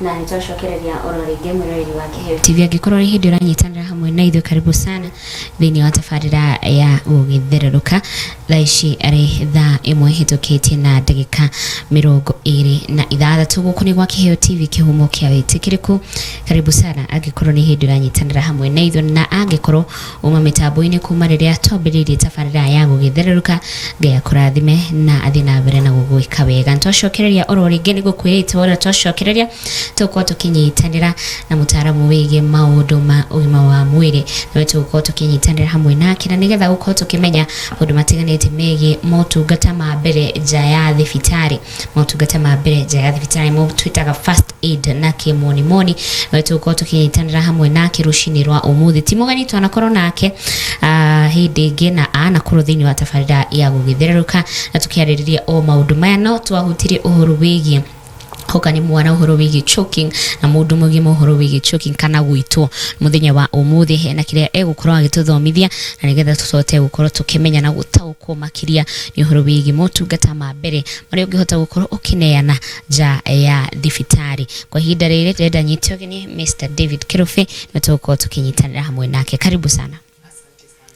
na nitoshokereria ororinge murori wa Kiheo TV angikorwo hindi uranyitanira hamwe na ithu karibu sana thini wa tafarira ya gugithiruruka thaici ari thaa imwe hitukitie na ndagika 26 guku ni gwa Kiheo TV kihumo kia witikiriku karibu sana angikorwo ni hindi uranyitanira hamwe na ithu na angikorwo uma mitambo-ini kuma riria twambiririe tafarira ya gugithiruruka ngai akurathime na athi na mbere na gugwika wega nitoshokereria ororinge ni gukwirite wora toshokereria tuko tukinyitanira na mutaaramu wige maundu ma ugima wa mwiri na tuko tukinyitanira hamwe nake na nigetha guko tukimenya maundu matiganite mege motungata ma mbere nja ya thibitari motungata ma mbere nja ya thibitari mo twitaga first aid na kimoni moni na tuko tukinyitanira hamwe nake rushini rwa umuthi timugani twanakorwo nake hindi ingi na ana kuru thini wa tafarira ya gugithiruruka na tukiaririria o maundu maya no twahutirie uhuru wigi hoka ni mwana uhoro wigi choking na mundu mugima uhoro wigi choking kana gwitwo muthenya wa umuthi hena kiria egukorwo agituthomithia na nigetha tucote gukorwo tukimenya na gutaukwo makiria ni uhoro wigi motungata ma mbere maria ungihota gukorwo ukineana nja ya thibitari kwa ihinda riri ndenda nyitio ni Mr David Kirufe na tuko tukinyitanira hamwe nake karibu sana.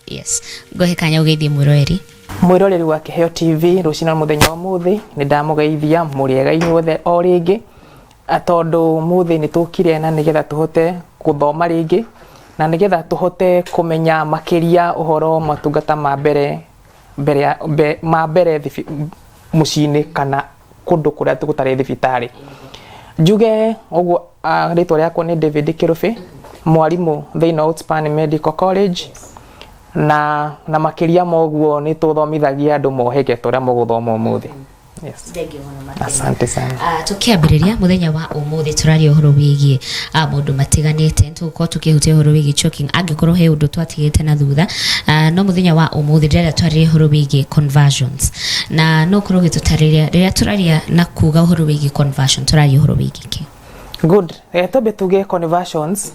Yes gohe kanya ugeithie mwiroreri mwiroreri wa Kiheo TV rucina muthenya wa muthi ni ndamugeithia muriega inyuothe o ringi atondu muthi ni tukire na nigetha tuhote guthoma ringi na nigetha tuhote kumenya makiria uhoro matungata ma mbere mucini kana kundu kuria tugutare thibitari njuge uguo ritwa riakwa ni David Kirufe mwarimu thiini wa Outspan Medical College na makiria moguo ni tuthomithagia andu mohege turia muguthoma umuthi. Yes. Asante sana. Tukiambiriria muthenya wa umuthi turaria uhoro wigie mundu matiganite tuko tukihutia uhoro wigie choking angikorwo he undu twatigite na thutha no muthenya wa umuthi ndira twaria uhoro wigie conversions na no korwo gitutariria riria turaria na kuga uhoro wigie conversion turaria uhoro wigie ki good tobe tuge conversions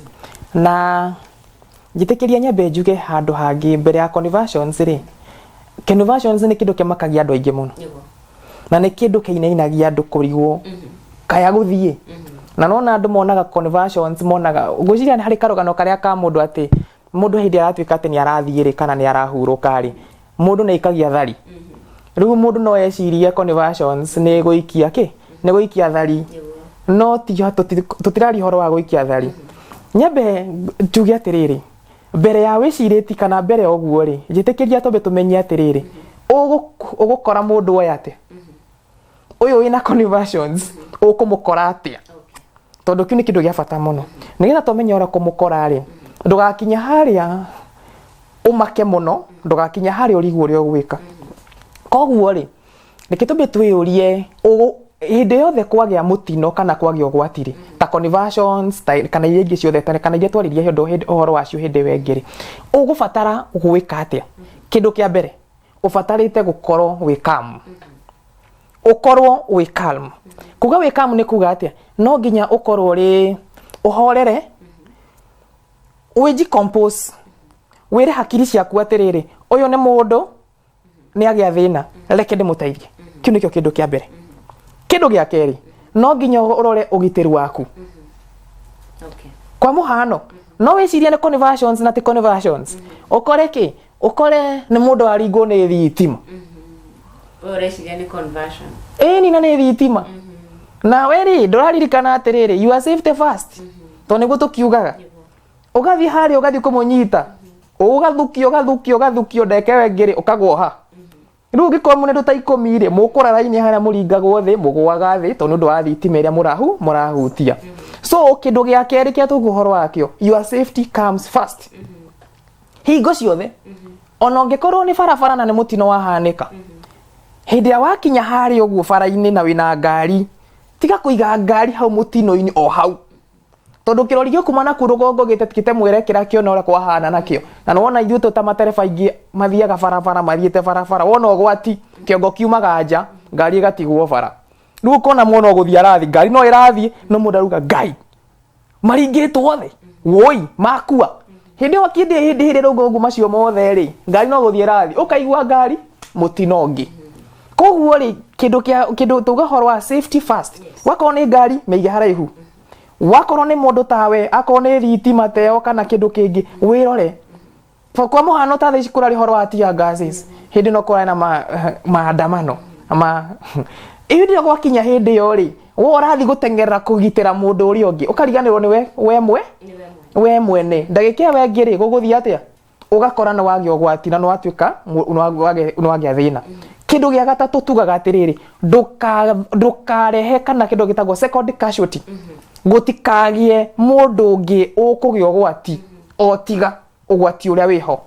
na gitekeria nyambe njuge handu hangi mbere ya conversions ri conversions ni kindu kimakagia andu aingi muno na ni kindu kiinainagia andu kurigwo kaya guthie na nona andu monaga conversions monaga guciria ni hari karugano karia ka mundu ati mundu hindi aratuika ati ni arathie ri kana ni arahuruka ri mundu ni ikagia thari riu mundu no ecirie conversions ni guikia ki ni guikia thari no tutirari horo wa guikia thari nyambe njuge atiriri mbere ya wiciriti kana mbere oguo ri njitekeria tobe tumenye atiriri ugukora mundu oya ati uyu ina conversions ukumukora atia tondu kiu ni kindu gia bata muno nigetha tumenye ora kumukora ri ndugakinya haria umake muno ndugakinya haria urigwo uri ogwika koguo ri nikitobe twiyurie hindi yothe kwagia mutino kana kwagia ugwatiri ta conversions kana yengi ciothe kana iria twaririe hindu uhoro wacio hindi wengiri ugubatara gwika atia kindu kia mbere ubatarite gukorwo wi calm ukorwo wi calm kuga wi calm ni kuga atia no nginya ukorwo ri uhorere wiji compose wire hakiri ciaku atiriri uyu ni mundu ni agia thina reke ndimuteithie kiu nikio kindu kia mbere kindu gia keri no nginya urore ugitiru waku okay kwa muhano no wicirie ni conversions na ti conversions ukore ki ukore ni mundu aringo ni thitima ureciria ni conversion ni na ni thitima na weri nduraririkana atiriri you are safety first to niguo tukiugaga ugathi hari ugathi kumunyita ugathukio ndeke wengiri ukagwoha riu gikorwo mundu ta 10 ri mukura raini haria muringagwo thi mugwaga thi to nundu wa thitima iria murahutia so kindu gia keri kia tuguhoro wakio your safety comes first hingo ciothe ona ungikorwo ni barabara na ni mutino wahanika hindi ya wakinya hari uguo bara-ini na wina ngari tiga kuiga ngari hau mutino-ini o hau tondu kirorigio kuma na kurugongo gite mwerekera kio na ora kwahana nakio na wona ithu ta matereba ingi mathiaga barabara mathiete barabara wona ugwati kiongo kiumaga nja ngari igatigwo bara riu kona mwana guthia rathi ngari no irathie no mundu aruga ngai maringitwo the woi makua hindi wakinde hindi rugongo macio mothe ri ngari no guthia rathi ukaigwa ngari mutinongi koguo ri kindu tugahoro wa safety first wakona ngari meige haraihu wakorwo ni mundu tawe akorwo ni thitima teo kana kindu kingi wirore kwa muhano ta thici kurari horo wa tear gases hindi no kora na maandamano hindi no gwakinya hindi yo ri wo urathi gutengerera kugitira mundu uri ungi ukariganirwo ni we mwene ndagika we ngiri guguthi atia ugakora na wagi ogwati na no atuika no wagi athina kindu gia gatatu tugaga atiriri ndukarehe kana kindu gitagwo second casualty gutikagie mundu ungi ukugia ogwati otiga ogwati uria wiho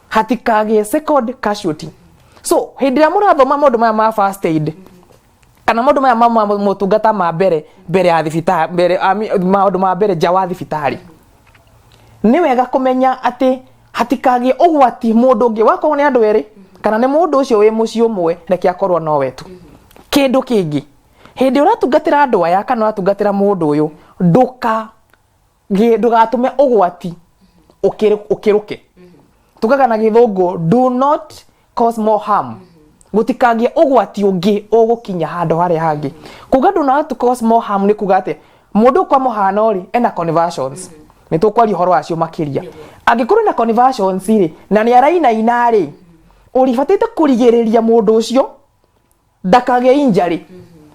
hatikagie second casualty so hindi ya murathoma maundu maya ma first aid kana maundu maya ma motungata ma mbere ya thibitari maundu ma mbere nja wa thibitari ni wega kumenya ati hatikagie ogwati mundu ungi wakorwo ni andu eri kana ni mundu ucio wi muci umwe reke akorwo no wetu kindu kingi hindi uratungatira andu aya kana uratungatira mundu uyu ndugatume ogwati ukiruke tugaga na githungu do not cause more harm gutikagie ogwati ungi ugukinya handu haria hangi kuga do not cause more harm ni kugate mundu kwa muhano ri ena conversions ni tukwari horo acio makiria angikorwo na conversions ri na ni araina inari urifatite kurigiriria mundu ucio ndakage injury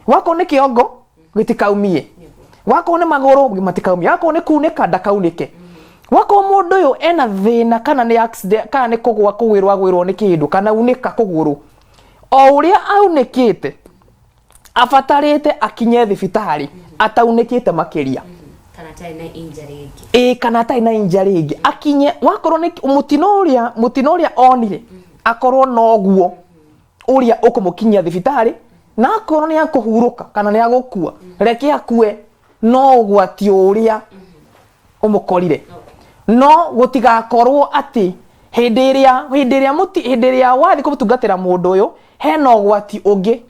wako ni kiongo gitikaumie wako ni maguru matikaumie wako ni kunika ndakaunike wako mundu uyu ena thina kana ni accident kana ni kugwirwo ni kindu kana unika kuguru o uria aunikite afatarite akinye thibitari ataunikite makiria kana taina injury ingi kana taina injury ingi akinye wakorwo ni mutino uria onire akorwo noguo uria ukumukinyia thibitari na akorwo ni akuhuruka kana ni agukua reke akue no ugwati uria umukorire no gutigakorwo ati hindi iria wathi kutungatira mundu uyu hena ugwati ungi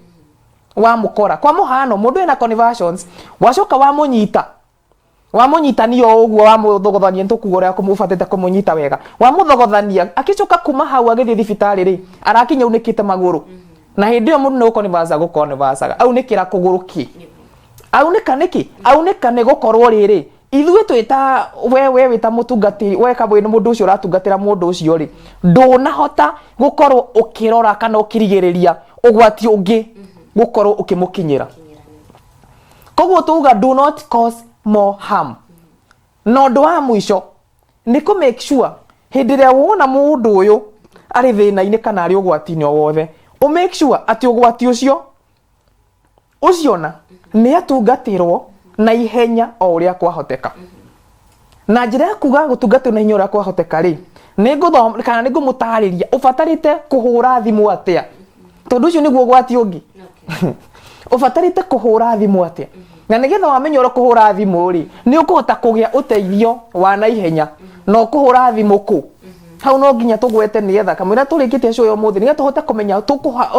wa mukora kwa muhano mundu ena conversions wacoka wamunyita niyo uguo wamuthogothania ntukugora kumufatete kumunyita wega wamuthogothania akicoka kuma hau agithii thibitari ri arakinya unikite maguru na hindi yo mundu no conversa gukonversaga aunikira kuguru ki aunika niki aunika ni gukorwo riri ithuĩ twita we wita mutungati we kabwe ni mundu ucio ratungatira mundu ucio ri ndunahota gukorwo ukirora kana ukirigiriria ugwati ungi gukorwo ukimukinyira koguo tuga do not cause more harm no ndo wa mwisho ni ku make sure hindi ria wona mundu uyu ari thina-ini kana ari ugwati-ini wothe u make sure ati ugwati uciona ni atungatirwo na ihenya o uria kwahoteka na njira ya kuga gutungatwo na ihenya uria kwahoteka ri ni nguthoma kana ni ngumutariria ufatarite kuhura thimu atia tondu ucio niguo gwati ungi ufatarite kuhura thimu atia na nigetha wamenye ro kuhura thimu ri ni ukuhota kugia uteithio wa na ihenya no kuhura thimu ku hau no nginya tugwete nigetha kamwira turikitie show yo muthi nigetha tuhote kumenya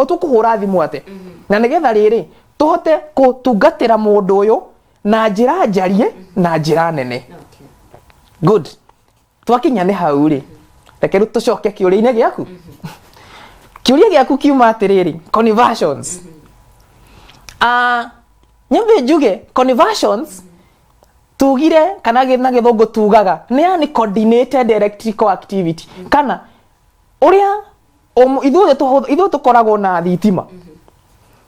tukuhura thimu atia na nigetha riri tuhote kutungatira mundu uyu na njira njarie na njira nene good twakinya ni hau ri reke ru tucoke kiuria-ini giaku kiuria giaku kiuma atiriri conversions nyambe njuge conversions tugire kana na githungu tugaga ni coordinated electrical activity kana uria ithuĩ tukoragwo na thitima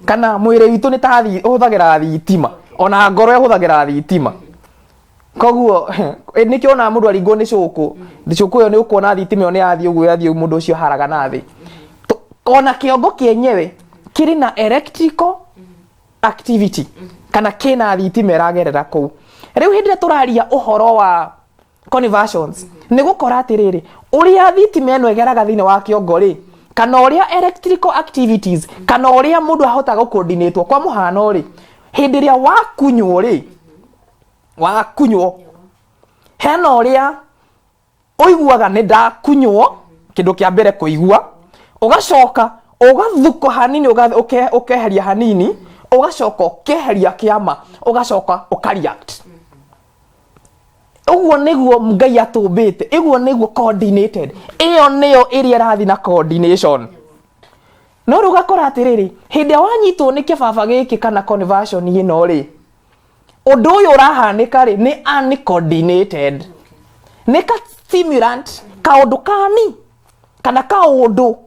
kana mwire witu ni ta huthagira thitima ona ngoro ihuthagira thitima koguo nikio na mundu aringwo ni cuku yo ni ukuona thitima yo ni yathii uguo yathii mundu ucio haraga na thi ona kiongo kienyewe kiri na electrical activity kana kina thitima iragerera kuu riu hindi turaria uhoro wa conversions ni gukora atiriri uria thitima eno egeraga thini wa kiongo ri kana uria electrical activities kana uria mundu ahota gucoordinate kwa muhano ri hindi ria wakunywo ri wakunywo hena uria uiguaga ni ndakunywo kindu kia mbere kuigua ugacoka ugathuko hanini ukeheria hanini ugacoka ukeheria kiama ugacoka ukareact uguo niguo Ngai atumbite iguo niguo coordinated iyo niyo iria rathi na coordination no rugakora atiriri hindi wanyitwo ni kibaba giki kana conversion ino ri Undu uyu urahanika ri ni uncoordinated. Ni ka stimulant kaundu kani kana kaundu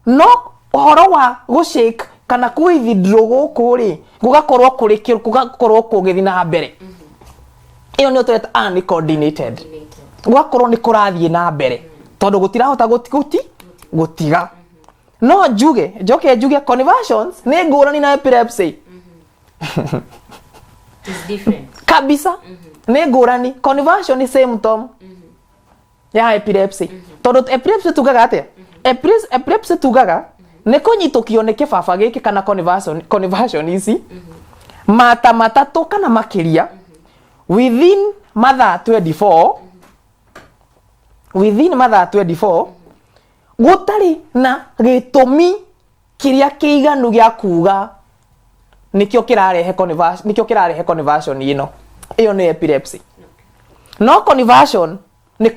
no uhoro wa gushake kana withdraw guku ri gugakorwo kugithi na mbere. Iyo ni utweta uncoordinated. Gugakorwo ni kurathie na mbere tondu gutirahota gutiga. No njuge conversions ni ngurani na epilepsy. It's different. Kabisa. Ni ngurani. Conversion ni symptom ya epilepsy. Tondu epilepsy tugaga atia? Epilepsy tugaga ni kunyitukio ni kibaba giki kana conversion ici mata matatu kana makiria within mathaa 24 gutari na gitumi kiria kiiganu gia kuga nikio kirarehe conversion ino. Iyo ni epilepsy. No conversion ni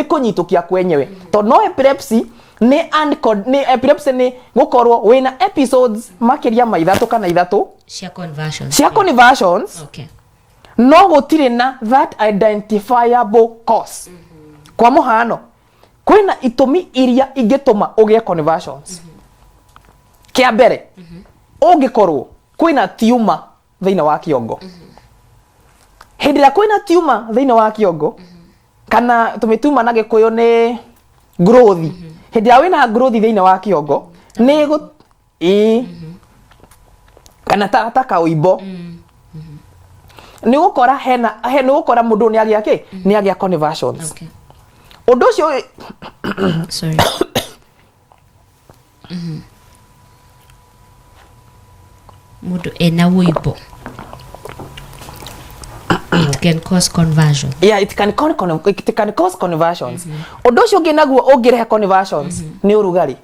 kunyitukia kwenyewe. To no epilepsy ni epilepsy ni gukorwo wina episodes makiria maithatu kana ithatu cia conversions. Okay. No gutire na that identifiable cause. Kwa muhano kwina itumi iria ingituma ugie conversions. Kia mbere ungikorwo kwina tumor thiina wa kiongo. Hindi ya kwina tumor thiina wa kiongo kana tumituma na gikuyu ni growth. Hindi ya wina growth thiina wa kiongo ni kana taka uibo. Ni gukora ni gukora mundu ni agia ki ni agia conversions. Okay. Undu ucio sorry. Mundu ena uibo. It can cause conversion. Yeah, it can cause conversions. Undu ucio ngi naguo ungirehe conversions ni urugari.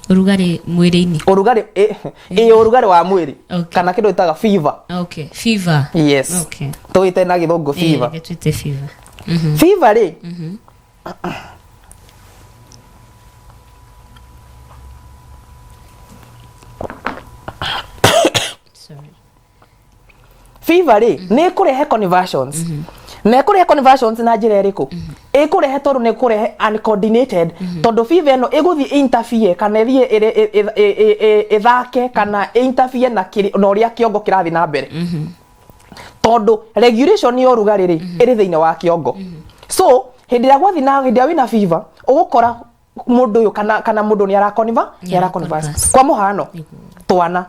Urugari mwiri-ini. Urugari wa mwiri. Okay. Kana kindu itaga fever. Okay, fever. Yes. Okay. Tuite na githungu fever. Tuite fever. Fever ri. Sorry. Fever ri ni kurehe conversions. Na kurehe conversions na njira iriku. Ikurehe tondu ni kurehe uncoordinated tondu fever eno iguthi interfere kana ithie ithake kana interfere na uria kiongo kirathi na mbere. Tondu regulation yo rugari ri iri thiini wa kiongo. So hindi ya gwathi na hindi ya wina fever ugukora mundu uyu kana mundu ni araconverse. Kwa muhano twana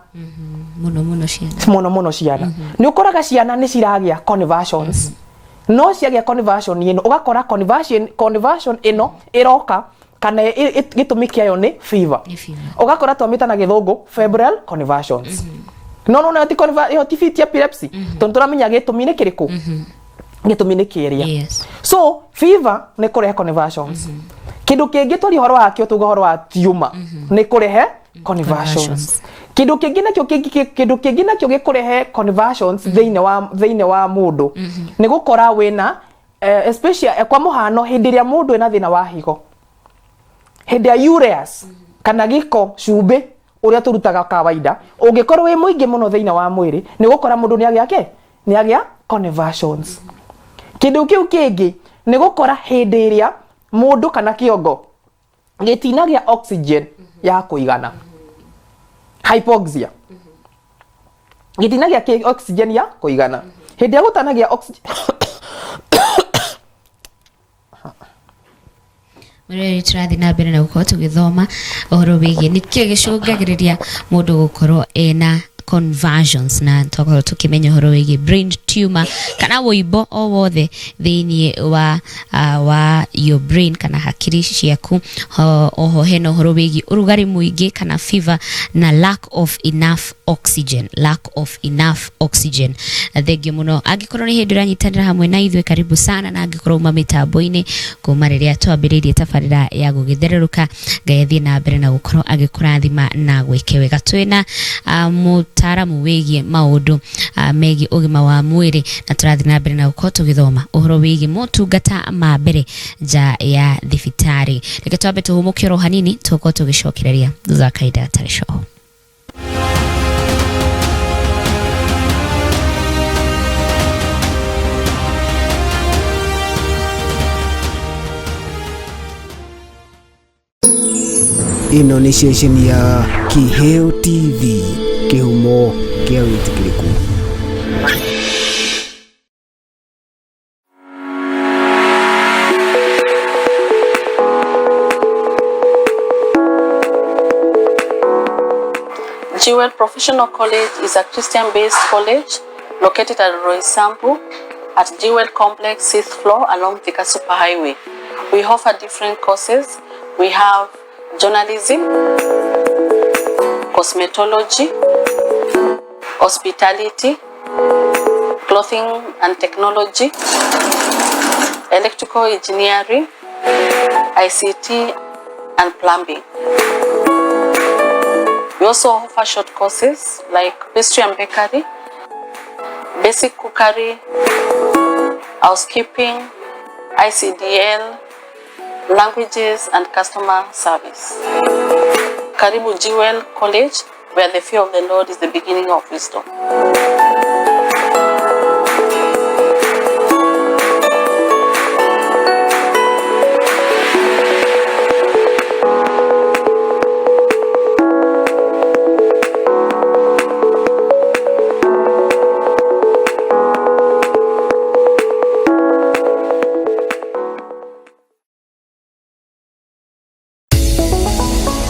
muno ciana ni ukoraga ciana ni ciragia conversions. No ciagia conversion ino ugakora conversion ino iroka kana gitumi kiayo ni fever. Ugakora twamita na githungu febrile conversions. No ti conversion ti fit epilepsy. Tondu turamenya gitumi ni kiriku. Gitumi ni kiria. Yes. So fever ni kurehe conversions. Kindu kingi twari horo wakio tuga horo wa tumor ni kurehe conversions. Kindu kingi nakio gikurehe conversions thiini wa mundu ni gukora wina especially kwa muhano hindi ria mundu ena thina wa higo. Hindi ya ureus kana giko cumbi uria turutaga kawaida ungikorwo wi muingi muno thiini wa mwiri ni gukora mundu ni agia conversions. Kindu kiu kingi ni gukora hindi iria mundu kana kiongo gitinagia oxygen ya kuigana. Hypoxia. Gitinagia oxygen ya kuigana. Hindi ya gutanagia oxygen Mureri turathi na mbere na gukorwo tugithoma uhoro wigie nikio gicungagiriria mundu gukorwo ena conversions na twakorwo tukimenya uhoro wigie brain tumor kana woibo o wothe thiini wa your brain kana hakiri ciaku. Oho hena uhoro wigie urugari muingi kana fever na lack of enough oxygen. Thengio muno angikorwo ni hindi uranyitanira hamwe na ithwe karibu sana na angikorwo uma mitambo-ini kuma riria twambiririe tabarira ya gugitherũka Ngai athie na mbere na gukorwo agikurathima na gwike wega. Twina mutaramu wigie maundu megie ugima wa mwiri na turathi na mbere na gukorwo tugithoma uhoro wigie motungata ma mbere nja ya thibitari. Reke twambe tuhumuke ro hanini tukorwo tugicokereria thutha wa kaida tarisho. ino ni ceceni ya Kiheo TV, kihumo kia witikiriku. Jewel Professional College is a Christian-based college located at Roysambu at Jewel Complex 6th floor along Thika Super Highway. We offer different courses. We have journalism, cosmetology, hospitality, clothing and technology, electrical engineering, ICT, and plumbing. We also offer short courses like pastry and bakery, basic cookery, housekeeping, ICDL, languages, and customer service. Karibu Jewel College, where the fear of the Lord is the beginning of wisdom.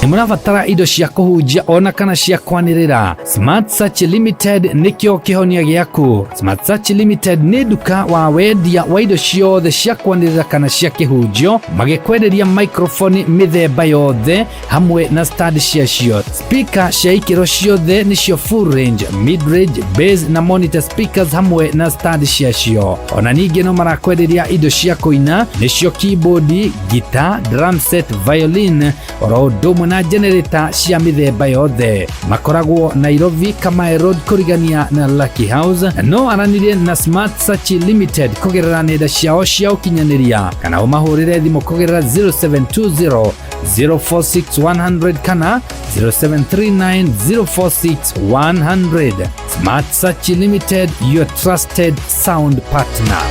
Murabatara indo cia kuhunjia ona kana cia kwanirira. Smart Search Limited nikio kihonia giaku. Smart Search Limited ni duka wa wendia wa indo ciothe cia kwanirira kana cia kihunjio, magikwenderia microphone mithemba yothe hamwe na stand ciacio. Speaker cia ikiro ciothe nicio full range, mid range, bass na monitor speakers hamwe na stand ciacio. Ona ningi no marakwenderia indo cia kuina nicio keyboard, guitar, drum set, violin, oro domo na generator cia mithemba yothe. Makoragwo Nairobi Kamae Road kurigania na Lucky House. No aranire na Smart Search Limited kugerera nenda ciao cia ukinyaniria kana umahurire thimu kugerera 0720 046 100 kana 0739 046 100. Smart Search Limited, your trusted sound partner.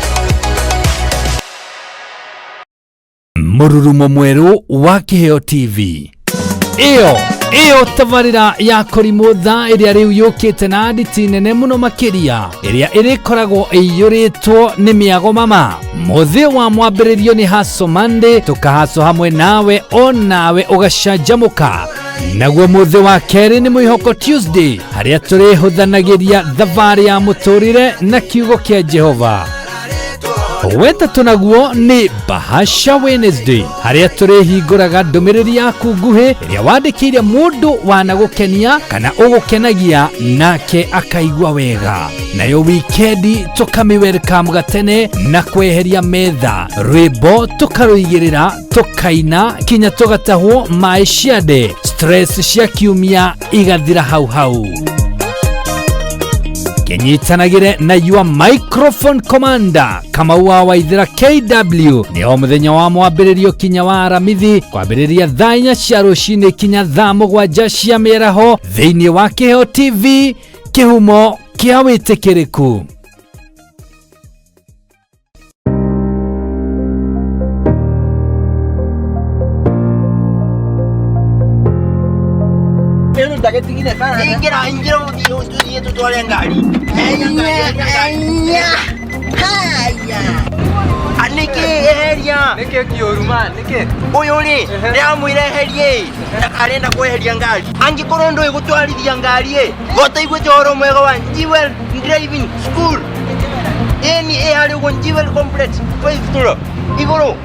Mururumo mweru wa Kiheo TV. Iyo tabarira ya korimotha iria riu yukite na nditi nene muno makiria iria irikoragwo iyuritwo ni miago mama. Muthi wa mwambiririo ni Haso Monday, tukahaso hamwe nawe onawe ugacanjamuka. Naguo muthi wa keri ni Mwihoko Tuesday, haria turihuthanagiria thabarĩ ya muturire na kiugo kia Jehova. Wetatu naguo ni Bahasha Wednesday, haria turihinguraga ndumiriri yaku nguhi iria wandikiire mundu wanagukenia kana ugukenagia nake akaigua wega. Nayo wikendi tukamiwelcome gatene na kweheria metha, rwimbo tukaruigirira, tukaina kinya tugatahwo mai ciande, stress cia kiumia igathira hau. Kenyitanagire na your microphone commander Kamau wa Waithira KW ni o muthenya wa mwambiririo kinya wa aramithi kwambiriria thaa 4 cia rucini kinya thaa 7 cia mĩaraho thiini wa Kiheo TV, kihumo kia witikiriku. Ingira ustudio tutwale ngari. Haya. Anike eheria. Nike kioru man, nike. Uyu ri, ndiamwire eherie. Arenda kweheria ngari. Angikorwo ndui gutwarithia ngari gota igwe joro mwega wa Jewel Driving School. Eni ari ugo Jewel Complex 5th floor. Igoro.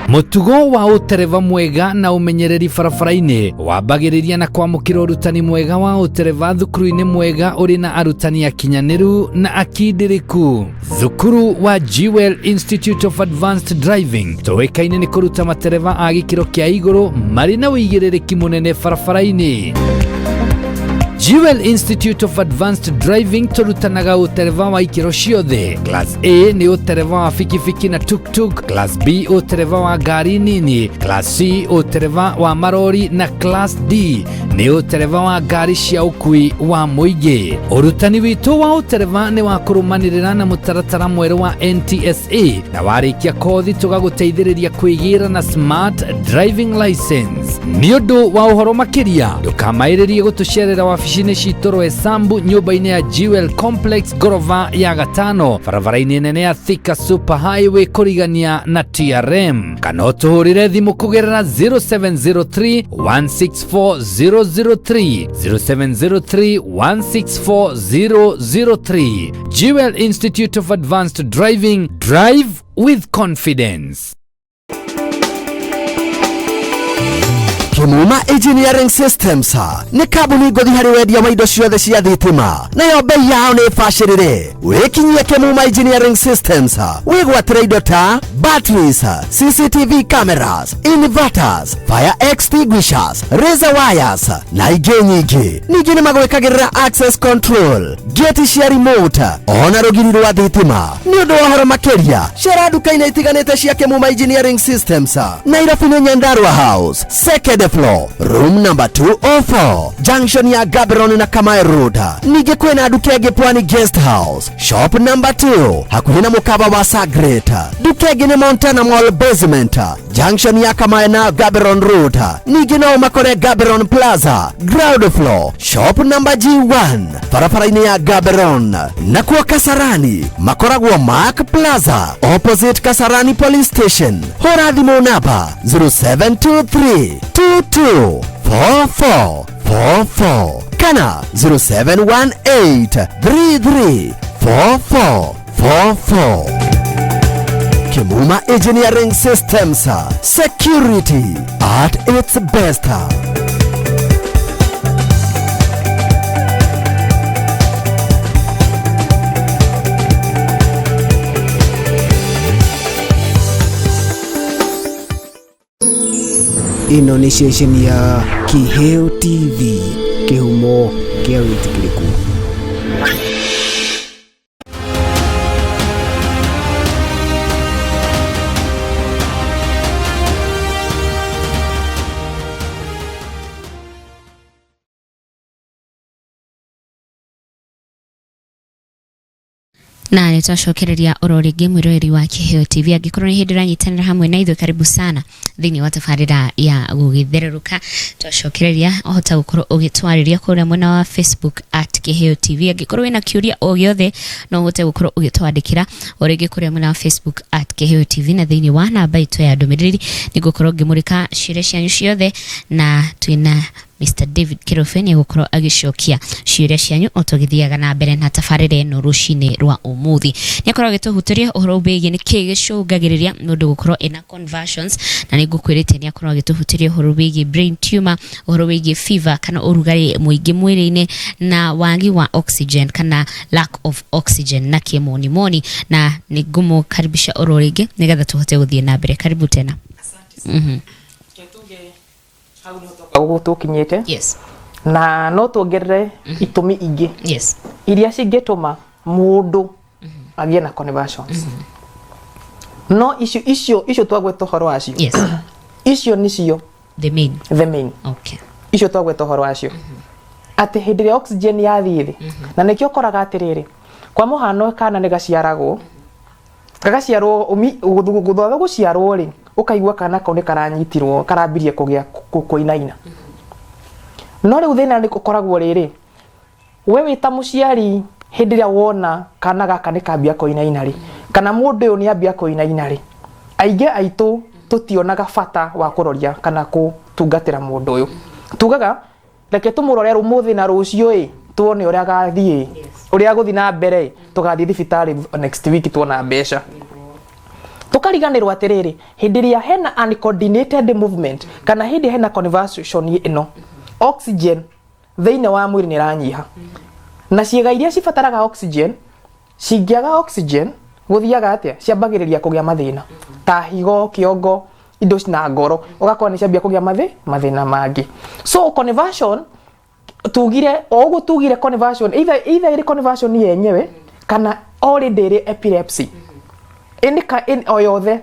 Mutugo wa utereva mwega na umenyereri barabara-ini wambagiriria na kwamukira urutani mwega wa utereva thukuru-ini mwega uri na arutani akinyaniru na akindiriku. Thukuru wa Jewel Institute of Advanced Driving tuwekaine ni kuruta matereva a gikiro kia iguru mari na uigirĩrĩki munene barabara-ini. Jewel Institute of Advanced Driving turutanaga utereva wa ikiro ciothe. Class A ni utereva wa fikifiki na tuk-tuk, Class B utereva wa gari nini, Class C utereva wa marori na Class D ni utereva wa gari cia ukui wa muingi. Urutani witu wa utereva ni wa kurumanirira na mutaratara mweru wa NTSA na warikia kothi tugaguteithiriria kwigira na smart driving license. Ni undu wa uhoro makiria ndukamairirie gutucerera wabici-ini citu Roysambu nyumba-ini ya Jewel Complex gorofa ya gatano barabara-ini nene ya Thika Super Highway kurigania na TRM, kana utuhurire thimu kugerera 0703 164003 0703 164003. Jewel Institute of Advanced Driving, drive with confidence. Kimuma Engineering Systems ni kabuni ngothi hari wendia wa indo ciothe cia thitima nayo bei yao ni bacirire. Wikinyie Kimuma Engineering Systems wigwatira indo ta batteries, CCTV cameras, inverters, fire extinguishers, razor wires na ingĩ nyingĩ. Ningĩ nĩ magwĩkagĩrĩra access control, gate cia remote, ona rũgiri rwa thitima. Nĩ ũndũ wa ũhoro makĩria cera nduka-inĩ itiganĩte cia Kimuma Engineering Systems, Nairobi nĩ Nyandarua House, second floor, room number 204, junction ya Gaborone na Kamae Road. Ningĩ kwĩna nduka ĩngĩ Pwani Guest House, shop number 2, hakuhĩ na mũkaba wa Sagret. Nduka ĩngĩ nĩ Montana Mall basement, junction ya Kamae na Gaborone Road. Ningĩ no makore Gaborone Plaza, ground floor, shop number G1, barabara-inĩ ya Gaborone. Na kwa Kasarani makoragwo Mark Plaza, opposite Kasarani Police Station. Hora thimũ namba 0723 224444 kana 0718334444. Kimuma Engineering Systems, security at its best. Ino ni station ya Kiheo TV, kihumo kia witikiriku. Na nitwacokereria ororingi mwiroreri wa Kiheo TV angikorwo ni hindi ranyitanira hamwe na ithuĩ, karibu sana thini wa tabarĩra ya gũgĩtherũrũka. Twacokereria ohota gũkorwo ũgĩtwarĩria kũrĩa mwena wa Facebook @Kiheo TV. Angikorwo wĩna kĩũria o gĩothe no ũhote gũkorwo ũgĩtwandĩkĩra o rĩngĩ kũrĩa mwena wa Facebook @Kiheo TV, na thĩinĩ wa namba itũ ya ndũmĩrĩri nĩngũkorwo ngĩmũrĩka ciũria cianyu ciothe, na twĩna Mr. David Kirofe ni gukorwo agicokia ciuria cianyu o tugithiaga na mbere na tabarĩra ĩno rũcinĩ rwa ũmũthĩ. Nĩ akorwo agĩtũhutĩria ũhoro wĩgiĩ nĩ kĩĩ gĩcũngagĩrĩria mũndũ gũkorwo ena conversions, na nĩ ngũkwĩrĩte nĩ akorwo agĩtũhutĩria ũhoro wĩgiĩ brain tumor, ũhoro wĩgiĩ fever kana ũrugarĩ mũingĩ mwĩrĩ-inĩ, na wagi wa oxygen kana lack of oxygen na kĩmonimoni, na nĩ ngũmũkaribisha oro rĩngĩ nĩgetha tũhote gũthiĩ na mbere. Karibu tena. Tukinyete Yes. na no tuongerere itumi ingĩ Yes. iria cingĩtũma mũndũ agĩe na conversions. No icio twagweta ũhoro wacio. Yes. Icio nicio The main. Okay. Icio twagweta ũhoro wacio. Atĩ hĩndĩ ĩrĩa oxygen yathiĩ thĩ, na nĩkĩo ũkoraga atĩrĩrĩ, kwa mũhano kana nĩ gaciaragwo gũthotha gũciarwo rĩ, ũkaigua kana kau nĩ karanyitirwo karambirie kũgĩa kũinaina. No rĩu thĩna nĩ ũkoragwo rĩrĩ, we wĩta mũciari hĩndĩ ĩrĩa wona kana gaka nĩ kambia kũinaina rĩ, kana mũndũ ũyũ nĩ ambia kũinaina rĩ, aingĩ aitũ tũtionaga bata wa kũroria kana gũtungatĩra mũndũ ũyũ. Tugaga reke tũmũrore ũmũthĩ na rũciũ ĩ tuone ũrĩa agathiĩ, ũrĩa agũthiĩ na mbere, tũgathiĩ thibitarĩ next week tuona mbeca. Tukariganĩrwo atĩrĩrĩ, hĩndĩ ĩrĩa hena uncoordinated movement kana hĩndĩ hena conversion ĩno, oxygen thĩinĩ wa mwĩrĩ nĩ ranyiha, na ciĩga iria cibataraga oxygen cingĩaga oxygen gũthiaga atĩa, ciambagĩrĩria kũgĩa mathĩna ta higo, kĩongo, indo na ngoro, ũgakora nĩ ciambia kũgĩa mathĩna mangĩ. So conversion tugire oguo tugire conversion either iri conversion yenyewe kana already iri epilepsy indika oyothe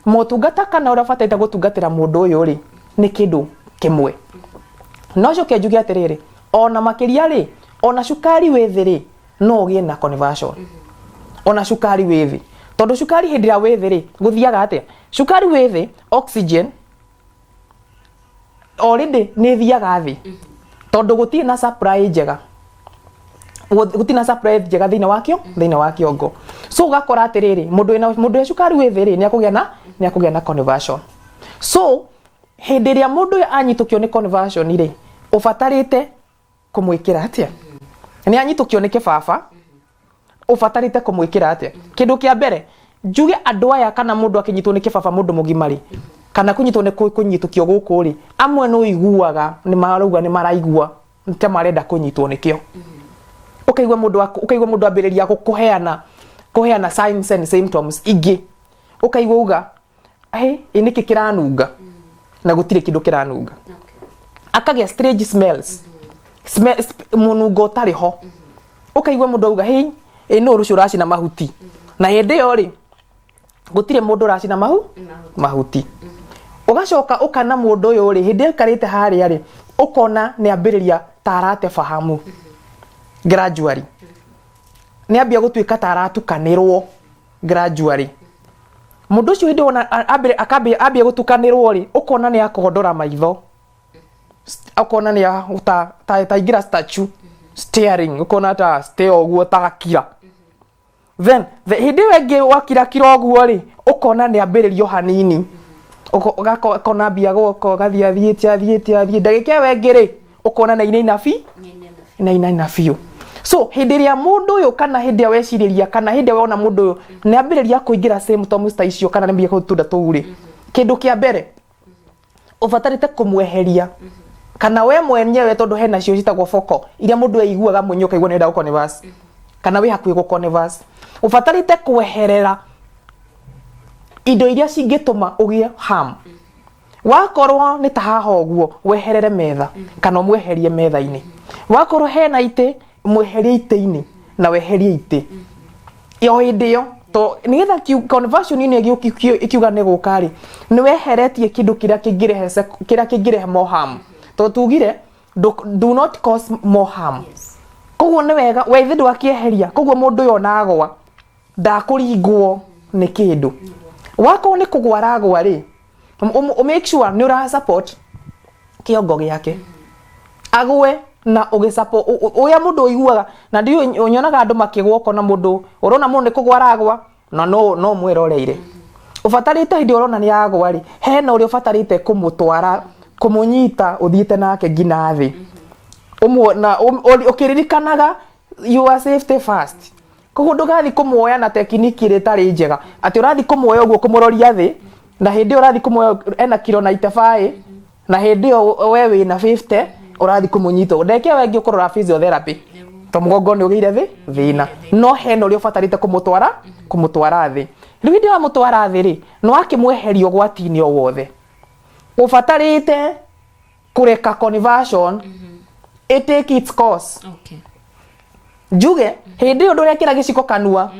motungata kana ura bataita gutungatira mundu uyu ri ni kindu kimwe no coke njuge atiriri ona makiria ri ona cukari withi ri no ugie na conversion ona cukari withi tondu cukari hindira withi ri guthiaga atia cukari withi oxygen already ni thiaga thi tondu gutie na supply njega gutie na supply njega thina wa kiongo so ugakora atiriri mundu e cukari withi ri ni akugia na conversion so hindiria mundu anyitukio ni conversion ri ufatarite kumwikira atia ni anyitukio ni kibaba ufatarite kumwikira atia kindu kia mbere njuge andu aya kana mundu akinyitwo ni kibaba mundu mugimari kana kunyitwo ni kunyitukio guku ri amwe no iguaga ni marauga ni maraigua nte marenda kunyitwo nikio ukaigwa mundu ambiriria kuheana signs and symptoms ingi ukaigwa uga iniki kiranunga na gutire kindu kiranunga akagia strange smells munungo tari ho ukaigwa mundu auga no rucio racina mahuti na hindi yo ri gutire mundu racina mahuti ugacoka ukana mundu uyu ri hindi karite haria ri ukona ni ambiriria tarate fahamu gradually ni ambia gutuika taratu kanirwo gradually mundu ucio hindi ona ambia gutukanirwo ri ukona ni akohondora maitho ukona ni ta igira statue staring ukona ta stay oguo tagakira then hindi wengi wakira kiroguo ri ukona ni ambiririo hanini ukona ambia goko gathiathiathie ndagika wengi ri ukona na ina fiu so hindiria mundu uyu kana hindia weciriria kana hindia wona mundu uyu ni ambiriria kuingira symptoms ta icio kana ni mbia gutunda tuuri kindu kia mbere ufatarite kumweheria kana we mwenyewe tondu hena cio citagwo foko iria mundu aiguaga munyoka igwa nenda guko nevas kana we hakui guko nevas ufatarite kweherera indo iria cingituma ugie harm wakorwo ni tahaha uguo weherere metha kana mweherie metha-ini wakorwo hena ite mweherie ite-ini na weherie ite yo hindi yo to nigetha conversion ni ikiuga ni gukari ni weheretie kindu kiria kingirehe more harm to tugire do not cause more harm koguo ni wega weithi ndwakieheria koguo mundu yo nagwa ndakuringwo ni kindu wako ni kugwaragwa ri make sure ni ura support kiongo giake agwe na ugi support uya mundu iguaga na ndio unyonaga andu makigwa kona mundu urona mundu ni kugwaragwa na no mwiroreire ufatarite hindi urona ni agwa ri hena uri ufatarite kumutwara kumunyita uthiite nake ngina thi umwe na ukiririkanaga your safety first koguo ndugathi kumuoya na tekiniki ritari njega ati urathi kumuoya uguo kumuroria thi na hindi urathi kumuoya ena kilo 95 na hindi we wina 50 urathi kumunyita ndeke wengi ukorora physiotherapy to mugongo ni ugire thina no hena uri ufatarite kumutwara thi riu ndi wa mutwara thi ri no akimweherio gwatini o wothe ufatarite kureka conversion it take its course njuge hindi undu ria kira giciko kanua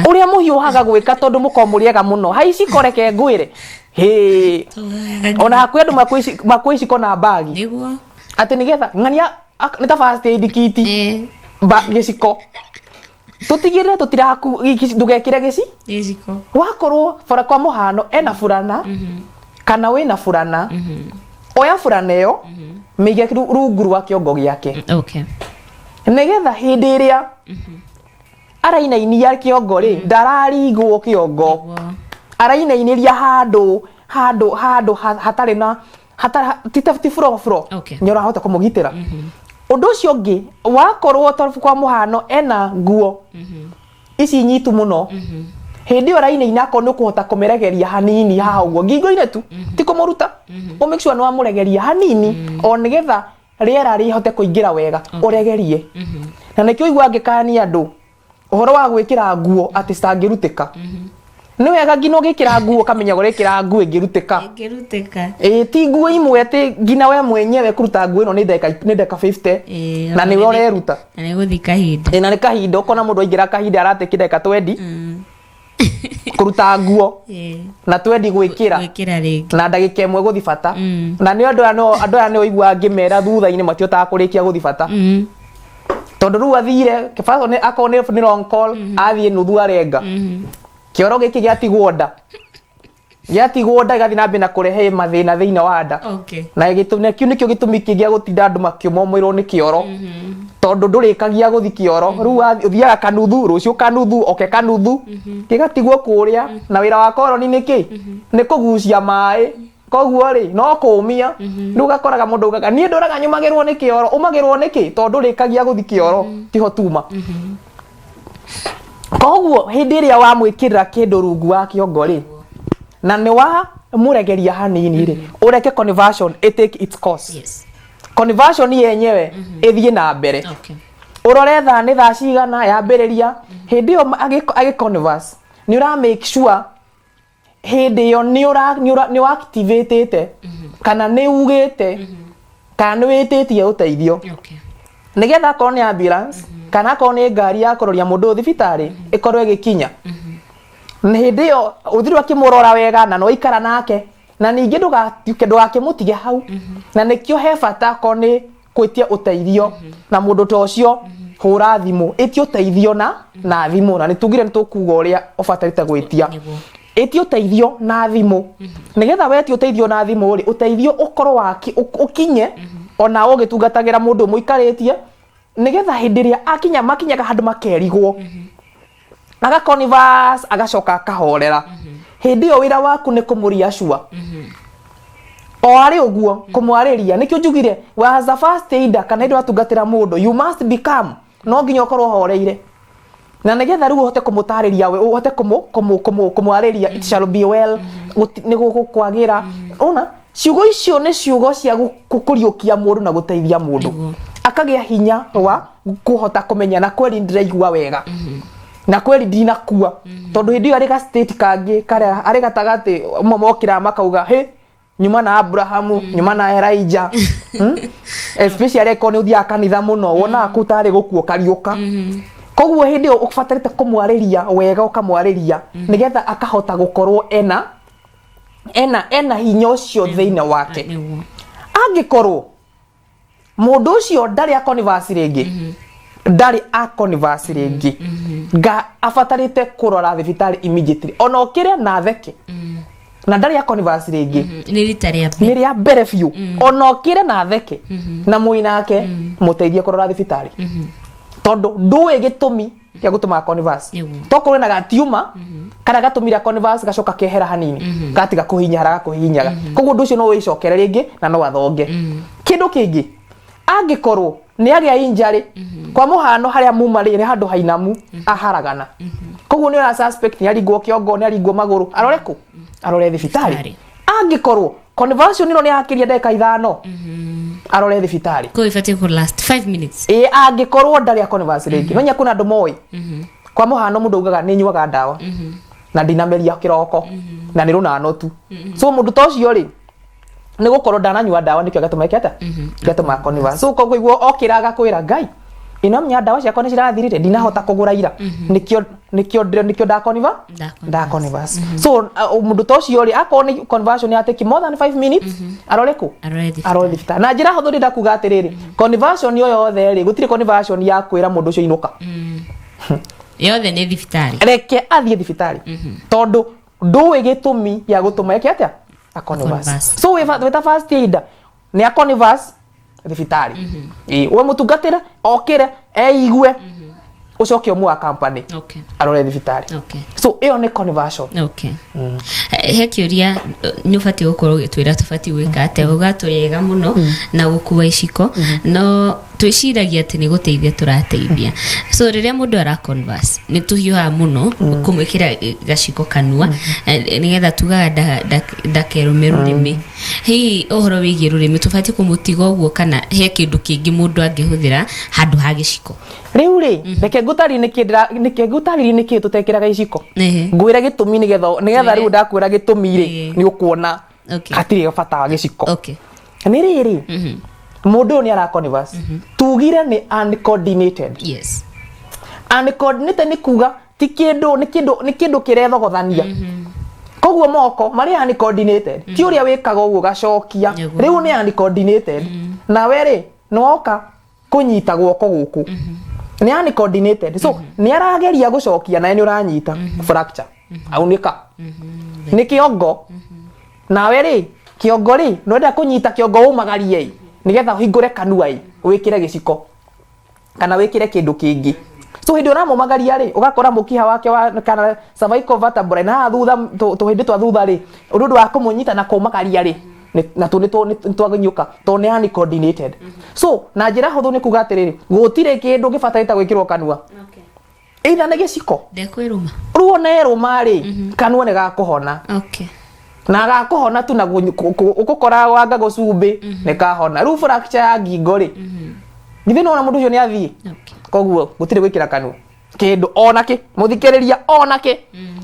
uria tuhiuhaga gwika tondu mukomuriega muno haici koreke ngwire ona hakwi andu makwiciko na bagi niguo ati nigetha ng'ania ni ta first aid kit giciko tutigire tutiraku ndugekire giciko wakorwo fora kwa muhano ena furana kana wina furana oya furana iyo mige rungu rwa kiongo giake nigetha hindi iria arainainia kiongo ri ndararigwo kiongo arainainiria handu hatari na ti furo nyora hota kumugitira undu ucio ngi wakorwo tofu kwa muhano ena nguo ici nyitu muno hindi arainaina ko nukuhota kumeregeria hanini haha uguo ngingo-ine tu ti kumuruta o make sure no amuregeria hanini o nigetha riera rihote kuingira wega uregerie na nikio igwa ngikani andu uhoro wa gwikira nguo ati citangiruteka nĩ wega ngino gĩkĩra nguo kamenya gore kĩra nguo ngĩrutĩka ti nguo imwe atĩ ngina we mwenyewe kũruta nguo ĩno nĩ ndeka 50 na nĩwe ũreruta na nĩ gũthi kahinda na nĩ kahinda ũkona mũndũ aingĩra kahinda arate kĩndeka 20 kũruta nguo na 20 gwĩkĩra na ndagĩka ĩmwe gũthi bata na nĩ andũ aya nĩ ũigua ngĩmera thutha-inĩ matiotaga kũrĩkia gũthi bata tondũ rĩu athire kĩbaco akorwo nĩ long call athiĩ nuthu arenga kĩoro gĩkĩ gĩatigwo nda gĩgathi na mbere na kũrehe mathĩna thĩinĩ wa nda na kĩu nĩkĩo gĩtũmi kĩngĩ gũtinda andũ makĩũmĩrwo nĩ kĩoro tondũ ndũrĩkagia gũthi kĩoro rĩu ũthiaga kanuthu rũciũ kanuthu oke kanuthu gĩgatigwo kũrĩa na wĩra wa koroni nĩkĩ nĩ kũgucia maĩ koguo rĩ no kũmia rĩu gakoraga mũndũ ugaga niĩ ndũraga nyumagĩrwo nĩ kĩoro umagĩrwo nĩkĩ tondũ ndũrĩkagia gũthi kĩoro tiho tuma koguo hĩndĩ ĩrĩa wamwĩkĩrĩra kĩndũ rungu wa kĩongo rĩ na nĩ wa mũregeria hanini rĩ ũreke conversion take its course conversion yenyewe ĩthiĩ na mbere ũrore thaa nĩ thaa cigana yambĩrĩria hĩndĩ ĩyo agĩconverse nĩ ũra make sure hĩndĩ ĩyo nĩ activatete kana nĩ ugĩte kana nĩ wĩtĩtie ũteithio nĩgetha akorwo nĩ ambulance kana akorwo nĩ ngari ya kũroria mũndũ thibitarĩ ĩkorwo ĩgĩkinya nĩ hĩndĩ ĩyo ũthirwo akĩmũrora wega na no ikara nake na ningĩ ndũgakĩmũtige hau na nĩkĩo he bata akorwo nĩ gwĩtia ũteithio na mũndũ ta ũcio hũra thimũ ĩtia ũteithio na thimũ na nĩtugire nĩtũkuga ũrĩa ũbatarĩte gwĩtia ĩtia ũteithio na thimũ nĩgetha wetia ũteithio na thimũ rĩ ũteithio ũkorwo ũkinye ona ũgĩtungatagĩra mũndũ mũikarĩtie nĩgetha hĩndĩ ĩrĩa makinyaga handũ makerigwo agaconverse agacoka akahorera hĩndĩ ĩyo wĩra waku nĩ kũmũria cua o arĩ ũguo kũmwarĩria nĩkĩo njugire as a first aider kana hĩndĩ watungatĩra mũndũ you must become no nginya ũkorwo horeire na nĩgetha rĩu ũhote kũmũtarĩria we ũhote kũmwarĩria it shall be well nĩ gũkwagĩra ona ciugo icio nĩ ciugo cia gũkũriũkia mũndũ na gũteithia mũndũ akagĩa hinya wa kũhota kũmenya na kweli ndĩraigua wega na kweli ndinakua tondũ hĩndĩ ĩyo arĩ ga state kangĩ karĩa arĩ gatagatĩ mokĩra makauga he nyuma na Abrahamu nyuma na Elijah especially eko nĩ ũthiaga kanitha mũno wonaga kũu tarĩ gũkuo kariũka koguo hĩndĩ ĩyo ũbatarĩte kũmwarĩria wega ũkamwarĩria nĩgetha akahota gũkorwo ena hinya ũcio thĩinĩ wake angĩkorwo mũndũ ũcio ndarĩ aconverse rĩngĩ ndarĩ aconverse rĩngĩ abatarĩte kũrora thibitarĩ immediately ona ũkĩre na theke na ndarĩ aconverse rĩngĩ nĩ rĩa mbere biũ ona ũkĩre na theke na mũi nake mũteithie kũrora thibitarĩ tondũ ndũĩ gĩtũmi gĩa gũtũma converse tokorwo na gatiuma kana gatũmira converse gacoka kehera hanini gatiga kũhinyara kũhinyaga koguo ũndũ ũcio no wĩcokere rĩngĩ na no athonge kĩndũ kĩngĩ angĩkorwo nĩ agĩa injury kwa mũhano harĩa muma rĩrĩ handũ hainamu aharagana koguo nĩ ora suspect nĩ aringwo kĩongo nĩ aringwo magũrũ arore kũ arore thibitarĩ angĩkorwo conversion ĩno nĩ yakĩria ndagĩka 5 arore thibitarĩ ko ifate for last 5 minutes angĩkorwo ndarĩ aconverse rĩngĩ nonya kuna andũ moĩ kwa mũhano mũndũ ugaga nĩ nyuaga ndawa na ndinameria kĩroko na nĩ rũnano tu so mũndũ ta ũcio rĩ nĩ gũkorwo ndananyua ndawa nĩkĩo gatũmekete gatũma converse so koguo iguo okĩraga kwĩra ngai ino mnya ndawa ciakwa nĩ cirathirire ndinahota kũgũra ira nĩkĩo nda converse so mũndũ ta ũcio rĩ akorwo nĩ conversion ya take more than 5 minutes arore kũ arore thibitarĩ na njĩra hũthũ ndakuga atĩrĩrĩ conversion yo yothe rĩ gũtirĩ conversion ya kwĩra mũndũ ũcio inuka yothe nĩ thibitarĩ reke athiĩ thibitarĩ tondũ ndũĩ gĩtũmi ya gũtũma eke atĩa aconverse so weta first aid nĩ aconverse thibitarĩ we mũtungatĩre okĩre eigue ucoke umwa company arore thibitarĩ so ĩyo nĩ conversion he kĩũria nĩ ũbatiĩ gũkorwo ũgĩtwĩra tũbatiĩ gwĩka atĩa gũgatũ yega mũno na gũkua iciko no twiciragia ati ni guteithia turateithia so riria mundu ara converse ni tuhiuha muno kumwikira gaciko kanua nigetha tugaga ndakerume rurimi hi ohoro wigie rurimi tubati kumutiga uguo kana he kindu kingi mundu angihuthira handu ha giciko riu ri reke ngutari niki tutekiraga iciko ngwira gitumi nigetha riu ndakwira gitumi ri ni ukuona hatiri bata wa giciko ni riri mundu ni ara converse tugire ni uncoordinated yes uncoordinated ni kuga ti kindu kirethogothania koguo moko mari uncoordinated ti uria wikaga uguo gacokia riu ni uncoordinated na weri noka kunyita guoko guku ni uncoordinated so ni arageria gucokia na ni uranyita fracture aunika ni kiongo na weri kiongo ri no nda kunyita kiongo umagarie nigetha hingure kanua wikire giciko kana wikire kindu kingi so hindi uramumagaria ri ugakora mukiha wake kana cervical vertebrae na thutha tuhindi twa thutha ri undu wa kumunyita na kumagaria ri na tu twaginyuka to ne uncoordinated so na njira huthu ni kuga atiriri gutire kindu gibatarita gwikirwo kanua either ne giciko ndekwiruma ruone ruma ri kanua ne gakuhona na gakuhona tu na ukukora wanga gucumbi ne kahona ru fracture ya ngingo ri ngithi no na mundu ucio ni athii koguo gutire gwikira kanua kindu onake muthikiriria onake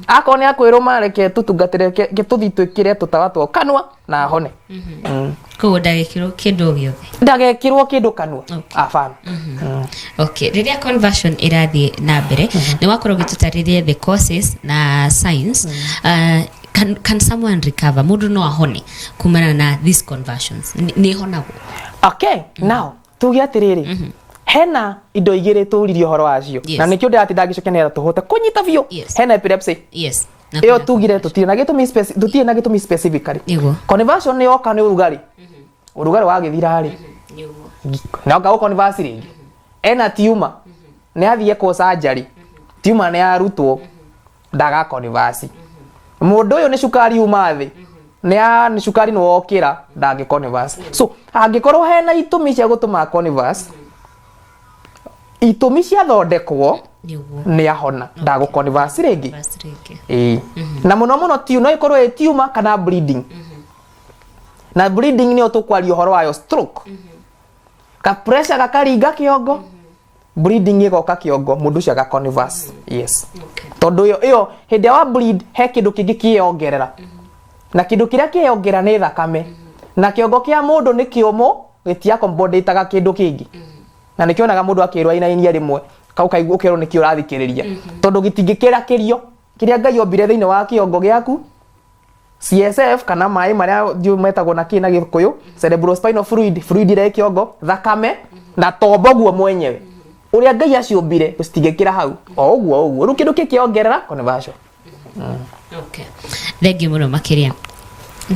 akone akwiruma reke tutungatire gituthi twikire tutawa two kanua na hone koguo ndagekirwo kindu giothe ndagekirwo kindu kanua afana riria conversion irathie na mbere ni wakorwo gitutaririe the causes na signs can someone recover mundu no ahone kumana na these conversions ni honagwo now tugia atiriri hena indo igire turirio horo wacio na nikio ndati ndagicokenera tuhote kunyita biu hena epilepsy iyo tugire tutina gitumi specifically conversion ni oka ni urugari wa githirari na oka converse ringi ena tumor ni athie ko surgery tumor ni arutwo ndaga converse mundu uyu ni cukari umathi ni cukari no okira ndagi converse so angikorwo hena itumi cia gutuma converse itumi cia thondekwo ni ahona ndago converse ringi na muno ti no ikorwo e tumor kana bleeding na bleeding ni otukwario horo wayo stroke ka pressure gakaringa kiongo bleeding igoka kiongo mundu cia ga converse tondu iyo hindi wa bleed he kindu kingi kiongerera na kindu kiria kiongerera ni thakame na kiongo kia mundu ni kiumo gitia comboditaga kindu kingi na nikionaga mundu akirwa ina rimwe kau kaigua ukero nikio rathikiriria tondu gitingikira kirio kiria ngai ombire thiine wa kiongo giaku CSF kana mai maria ndio metagwo na kina gikuyu cerebrospinal fluid ire kiongo thakame na tombo guo mwenyewe uria ngai aciombire usitingikira hau o uguo ru kindu kiongerera conversion thank you muno makiria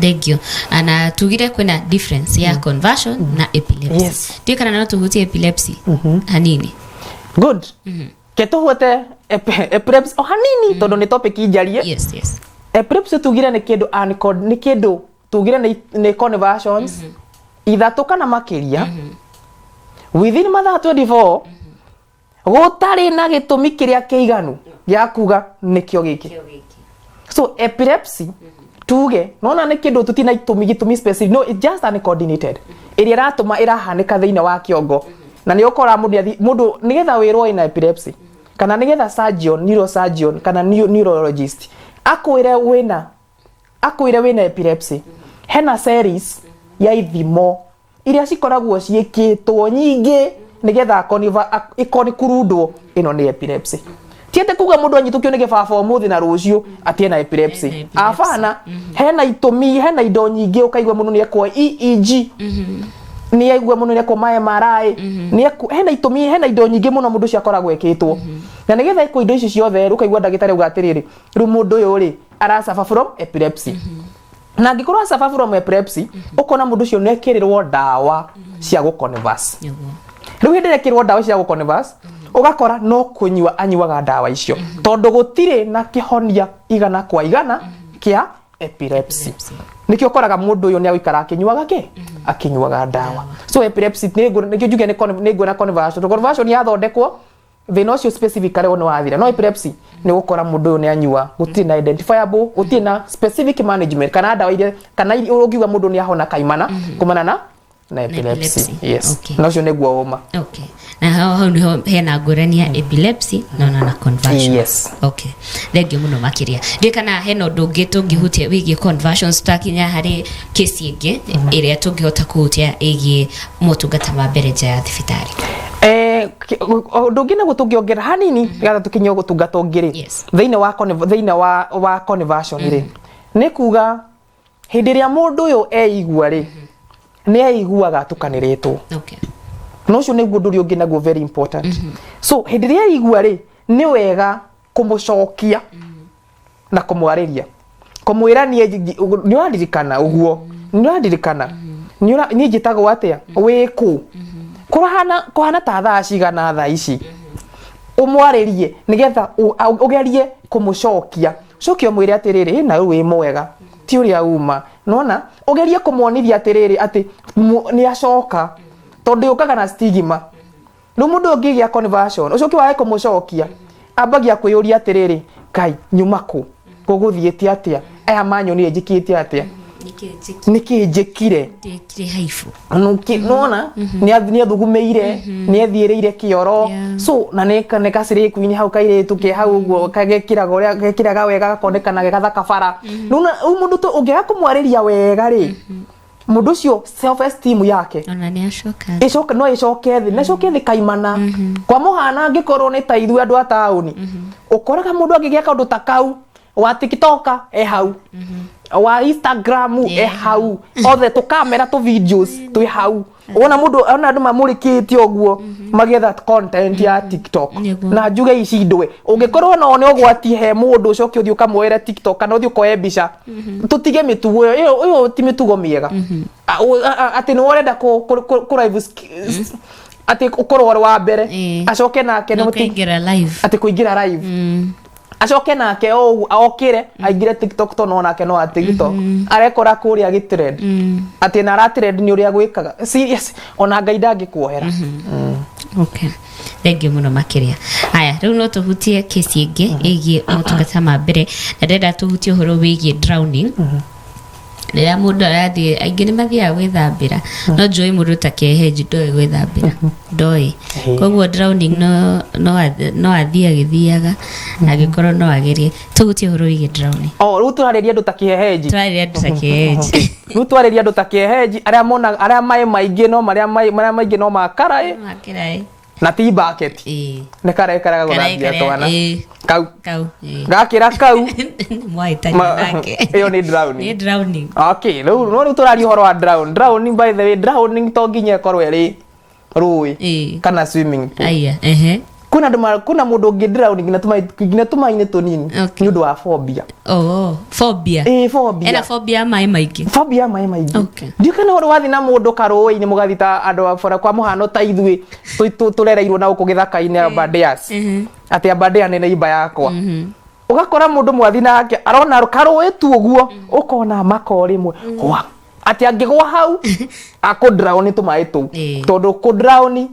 thank you ana tugire kwena difference ya conversion na epilepsy ndio kana no tuhutie epilepsy hanini good ketuhute epilepsy hanini tondu ni topic ijarie epilepsy tugire ni kindu ni kindu tugire ni conversions ithatu kana makiria within mathaa 24 gutari na gitumi kiria kiiganu ya kuga nikio giki so epilepsy tuge nona ni kindu tutina gitumi specific no it just uncoordinated iria ratuma irahanika thiine wa kiongo na ni ukora mundu nigetha wirwo ina epilepsy kana nigetha surgeon neurosurgeon kana neurologist akwire wina epilepsy hena series ya ithimo iria cikoragwo ciikitwo nyingi nigetha ikoni kurundwo ino ni epilepsy tiete kuga mundu anyitukio ni gibaba umuthi na rucio atiena epilepsy afana hena itumi hena indo nyingi ukaigwa mundu ni ekwo EEG ni aigwa mundu ni ekwo MRI ni hena itumi hena indo nyingi muno mundu ciakoragwo ekitwo na nigetha iko indo ici ciothe ukaigwa ndagitari ugatiriri ru mundu uyu ri arasafa from epilepsy na ngikorwo asafa from epilepsy ukona mundu cio nekirirwo dawa cia guconverse ru hindi nekirwo dawa cia guconverse ugakora no kunywa anyuaga dawa icio tondu gutire na kihonia igana kwa igana kia epilepsy nikio koraga mundu uyu ni agikara akinyuaga akinyuaga ndawa. So epilepsy nikio njuge ni ngona conversion yathondekwo thina ucio specifically ono wathira. No epilepsy ni gukora mundu uyu ni anyua gutiri na identifiable, gutiri na specific management kana ndawa ile kana ugiuga mundu ni ahona kaimana kumana na epilepsy. Yes. Okay. No cio niguo uma. Okay. Na hau niho hena ngurania epilepsy na conversion. Yes. Okay. Thengio muno makiria. Ndikana hena undu ungi tungihutia wigie conversions takinya hari kesi ingi iria tungihota kuhutia igie motungata ma mbere nja ya thibitari. Undu ungi na gutungiongerera hanini gatha tukinye gutungata ungiri thiine wa conversion ri ni kuga hindi ria mundu uyu eigua ri ni aiguaga tukaniritwo. Okay. No cio niguo nduri ungi naguo very important. So hindi ria aigua ri ni wega kumucokia na kumwariria kumwira ni waririkana uguo ni waririkana ni njitagwo atia wiku kuhana ta thaa cigana thaa ici umwaririe nigetha ugerie kumucokia cokia mwire atiriri na wi mwega ti uria uma nona ugerie kumwonithia atiriri ati ni acoka tondu ukaga na stigma no mundu ungigia conversion ucoki wae kumucokia ambagia kuyuria atiriri kai nyumaku guguthiete atia aya manyonire njikite atia niki njikire haifu nona ni athugumeire ni athiireire kioro so na neka siri kwini hau kaire tuke hau guo kagekiraga uria gekiraga wega gakonekana gegathaka bara nona mundu tu ungiga kumwariria wega ri mundu ucio self esteem yake ona ni acoka no icoke thi kaimana kwa muhana ngikorwo ni ta ithu andu a tauni ukoraga mundu angigia kaundu ta kau wa TikTok hau wa Instagram hau othe to camera to videos to hau ona mundu ona andu mamurikite oguo magetha content ya TikTok na njuge ici ndwe ungikorwo no ne ogwati he mundu ucoke uthi ukamwera TikTok kana uthi ukoe mbica tutige mitugo iyo ti mitugo miega ati no urenda ku live ati ukorwo wa mbere acoke nake no kuingira live ati kuingira live acoke nake okire aingire TikTok to no nake no TikTok arekora kuria gitrend ati na ratrend ni uria gwikaga serious ona ngai ndangikuohera. Okay. Thengio muno makiria. Haya, riu no tuhutie kesi ingi igie motungata ma mbere na ndenda tuhutie uhoro wigie drowning. Rĩrĩa mũndũ arathiĩ aingĩ nĩ mathiaga gwĩthambĩra no njũĩ mũndũ ta Kĩeheji ndoĩ gwĩthambĩra ndoĩ koguo drowning no athiĩ agĩthiaga angĩkorwo no agerie tuhutie ũhoro wĩgiĩ drowning. Rĩu tũrarĩria andũ ta Kĩeheji rĩu twarĩria andũ ta Kĩeheji arĩa maĩ maingĩ no marĩa maingĩ no makaraĩ na ti bucket nĩ karekaraga gũthambia twana kau gakira kau mwaitania nake iyo ni drowning. Okay, no turari horo wa drowning by the way drowning to nginya korwo eri rui kana swimming pool. Aya kuna mundu ngi drowning na tumaine tunini ni undu wa phobia. Phobia. Phobia. Era phobia mai maingĩ. Phobia mai maingĩ. Ndio kana horo wathi na mundu karoi ni mugathita andu afora kwa muhano ta ithui turereirwo na uku githaka-ini Abadeas. Ati Abadea ni neighbor yakwa. Ugakora mundu mwathi nake arona karoi tu uguo ukona mako rimwe. Ati angigwa hau akudrown tumai tu. Tondu kudrown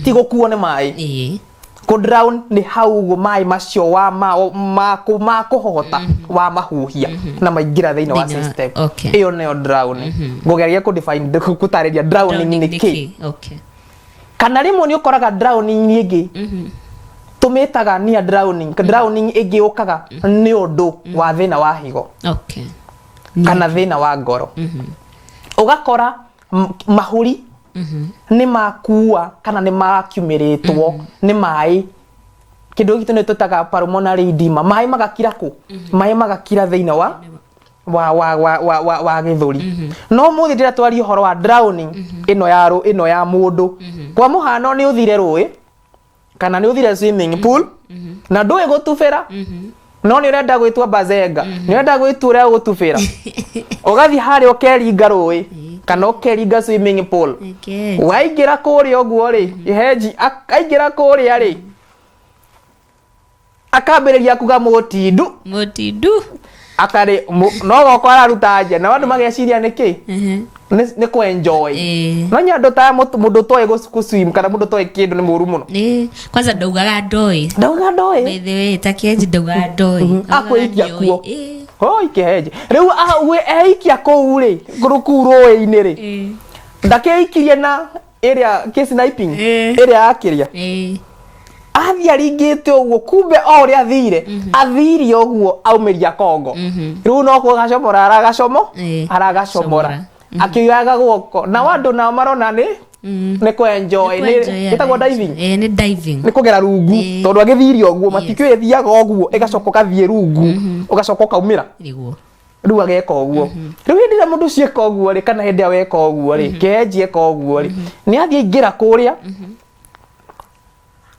ti gukuo ni mai kudrown ni hau go mai macio wa ma kuhota wa mahuhia na maingira thiini wa system iyo ne drown ngogeria ku define kutariria drowning ni ki kana rimwe ni ukoraga drowning ni ingi tumitaga ni drowning ingi ukaga ni undu wa thina wa higo kana thina wa ngoro ugakora mahuri ni makua kana ni makiumiritwo ni mai kindu gitu ni tutaga pulmonary edema mai magakira ku mai magakira thiina wa githuri no muthi ndira twari horo wa drowning ino ya mundu kwa muhano ni uthire rui kana ni uthire swimming pool na ndui gutubira no ni urenda gwitwa bazenga ni urenda gwitwa gutubira ugathi hari ukeringa rui kana ukeringa swimming pool waingira kuria oguo ri Kĩeheji akaingira kuria ri akambĩrĩria kuga motindu atari no goko araruta nje na andu mageciria niki ni ku enjoy no nyando ta mundu toy go swim kana mundu toy kindu ni muru muno kwanza ndaugaga ndoi by the way takienji ndaugaga ndoi akwikia kuo hoi keheje riu we eikia kou ri guruku roi-ini ri ndakeikirie na area sniping area akiria athia ringite uguo kumbe o ri athire uguo aumiria Kongo riu no ko gacomora aragacomora akiyaga guoko na wandu na marona ni ku enjoy ni itagwo diving ni diving ni kugera rungu tondu agithire uguo matikio ethiaga uguo igacoka kathie rungu ugacoka kaumira riu ageka uguo riu hindira mundu cieka uguo ri kana hindi aweka uguo ri kenji eka uguo ri ni athie ingira kuria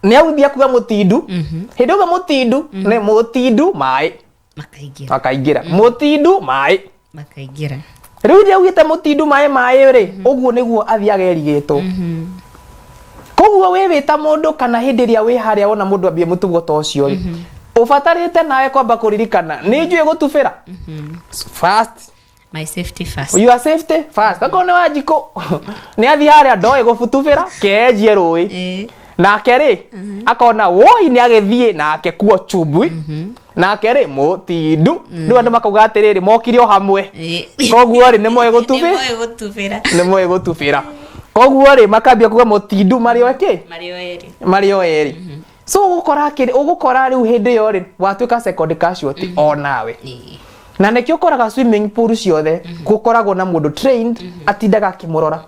ni authia kuga mutindu hindi uga mutindu ni mutindu mai makaingira mutindu mai makaingira riu ri augite mutindu mai ri uguo niguo athiaga erigitwo koguo we wita mundu kana hindi ria wi haria wona mundu ambie mutugo ta ucio ri ufatarite nawe kwamba kuririkana ni njue gutubira first my safety first your safety first akone wajiko ni athi haria ndoe gutubira kenjie rui nake ri akona woi ni agithie nake kuo chumbui nake ri mutindu ni andu makauga atiriri mokire o hamwe koguo ri ni moe gutubira koguo ri makambia kuga mutindu mario eri so ugukora riu hindi yo ri watuika second casualty o nawe na nekio koraga swimming pool ciothe gukoragwo na mundu trained atindaga akimurora